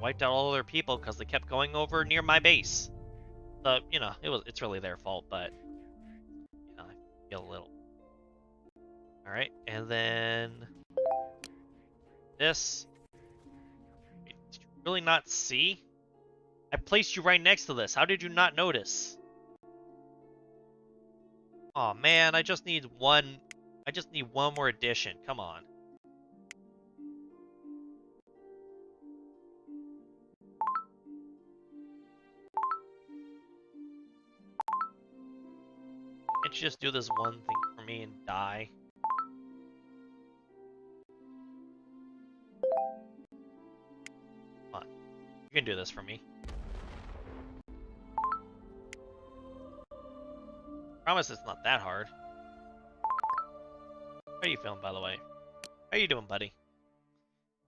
wiped out all their people because they kept going over near my base. So, you know, it's really their fault, but... You know, I feel a little... Alright, and then... This... Did you really not see? I placed you right next to this. How did you not notice? Oh man, I just need one more addition. Come on. Can't you just do this one thing for me and die? Come on. You can do this for me. Promise it's not that hard. How are you feeling, by the way? How are you doing, buddy?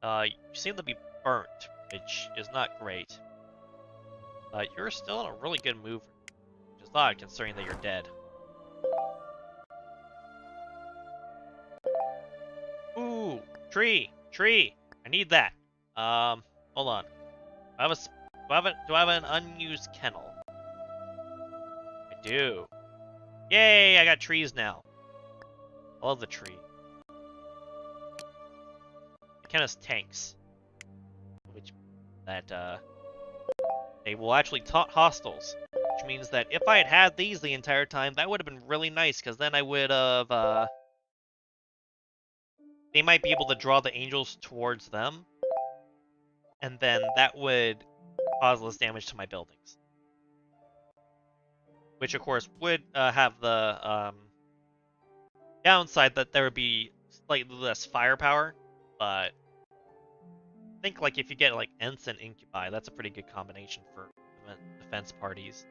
You seem to be burnt, which is not great. You're still in a really good mood, which is odd considering that you're dead. Ooh, tree! I need that. Hold on. Do I have an unused kennel? I do. Yay, I got trees now. I love the tree. It kind of tanks. Which, they will actually taunt hostiles. Which means that if I had had these the entire time, that would have been really nice, because then I would have, they might be able to draw the angels towards them. And then that would cause less damage to my buildings. Which, of course, would have the downside that there would be slightly less firepower, but I think, like, if you get, like, Ents and Incubi, that's a pretty good combination for defense parties.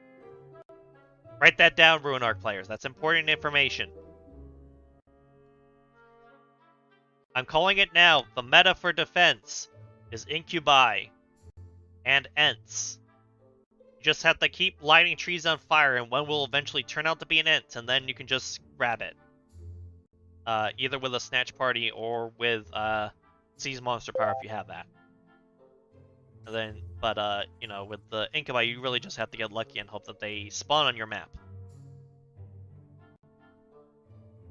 Write that down, Ruinarch players. That's important information. I'm calling it now. The meta for defense is Incubi and Ents. Just have to keep lighting trees on fire, and one will eventually turn out to be an Ent, and then you can just grab it. Either with a Snatch Party or with Seize Monster Power if you have that. And then, but you know, with the Incubi, you really just have to get lucky and hope that they spawn on your map.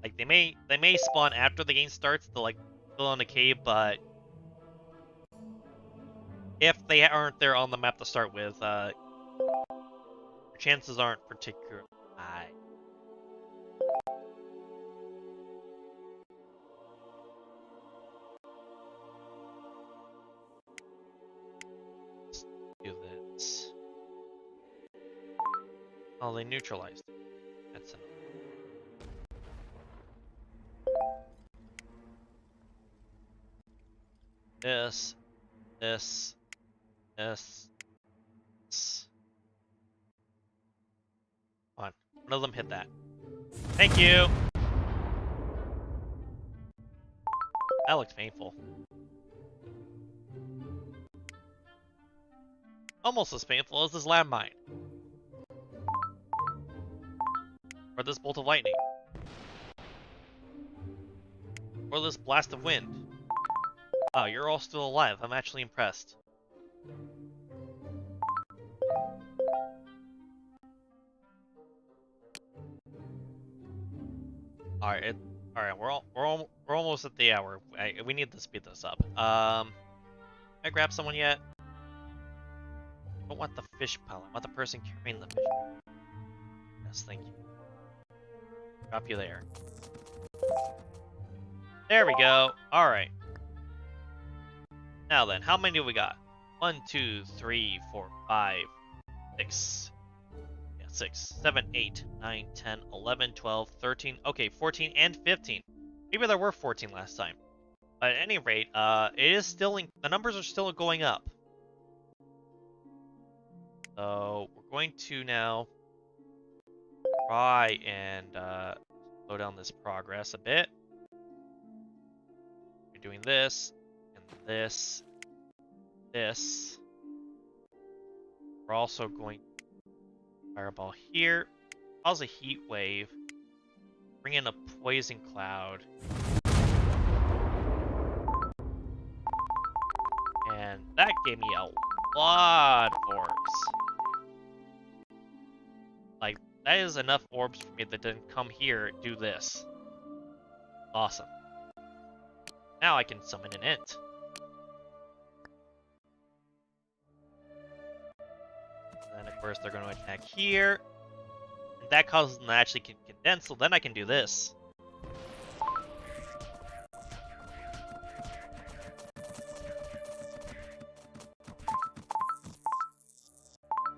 Like they may spawn after the game starts to like fill in a cave, but if they aren't there on the map to start with, chances aren't particularly high. Let's do this. Oh, they neutralized it. That's enough. This. Come on. One of them hit that. Thank you! That looks painful. Almost as painful as this landmine. Or this bolt of lightning. Or this blast of wind. Wow, you're all still alive. I'm actually impressed. Alright, we're almost at the hour. We need to speed this up. Can I grab someone yet? I don't want the fish pile. I want the person carrying the fish. Yes, thank you. Drop you there. There we go. Alright. Now then, how many do we got? 1, 2, 3, 4, 5, 6. Yes, 6, 7, 8, 9, 10, 11, 12, 13, okay, 14 and 15. Maybe there were 14 last time. But at any rate, it is still the numbers are still going up. So we're going to now try and slow down this progress a bit. We're doing this and this. We're also going to fireball here, cause a heat wave, bring in a poison cloud, and that gave me a lot of orbs. Like, that is enough orbs for me that didn't come here do this. Awesome. Now I can summon an int. And then, of course, they're going to attack here. And that causes them to actually condense, so then I can do this.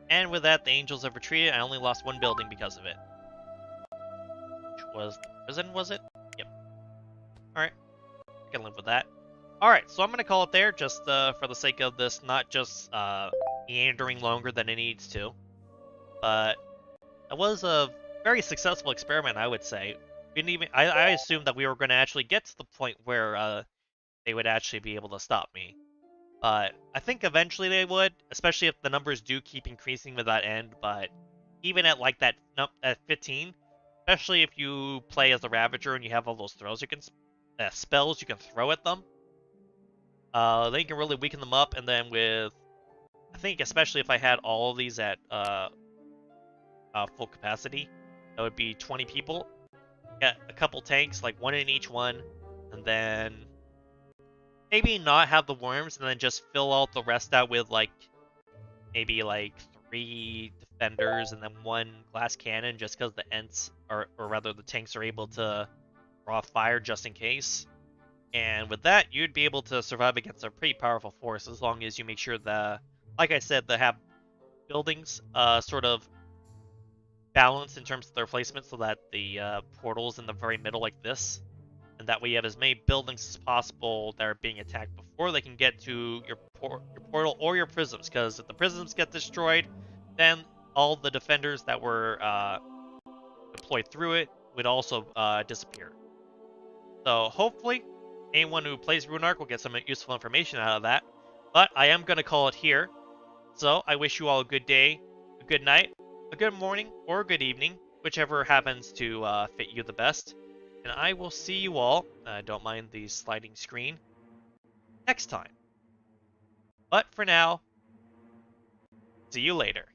And with that, the angels have retreated. I only lost one building because of it. Which was the prison, was it? Yep. Alright. I can live with that. Alright, so I'm going to call it there, just for the sake of this not just meandering longer than it needs to. But it was a very successful experiment, I would say. I assumed that we were going to actually get to the point where they would actually be able to stop me. But I think eventually they would, especially if the numbers do keep increasing with that end. But even at like that at 15, especially if you play as a Ravager and you have all those throws you can spells you can throw at them, then you can really weaken them up. And then with, I think especially if I had all of these at full capacity, that would be 20 people. Get a couple tanks, like one in each one, and then maybe not have the worms, and then just fill all the rest out with like maybe like 3 defenders and then 1 glass cannon, just because the ents or rather the tanks are able to draw fire just in case. And with that, you'd be able to survive against a pretty powerful force as long as you make sure like I said, they have buildings sort of balanced in terms of their placement, so that the portal's in the very middle like this. And that way you have as many buildings as possible that are being attacked before they can get to your portal or your prisms. Because if the prisms get destroyed, then all the defenders that were deployed through it would also disappear. So hopefully, anyone who plays Ruinarch will get some useful information out of that. But I am going to call it here. So I wish you all a good day, a good night, a good morning, or a good evening, whichever happens to fit you the best. And I will see you all, don't mind the sliding screen, next time. But for now, see you later.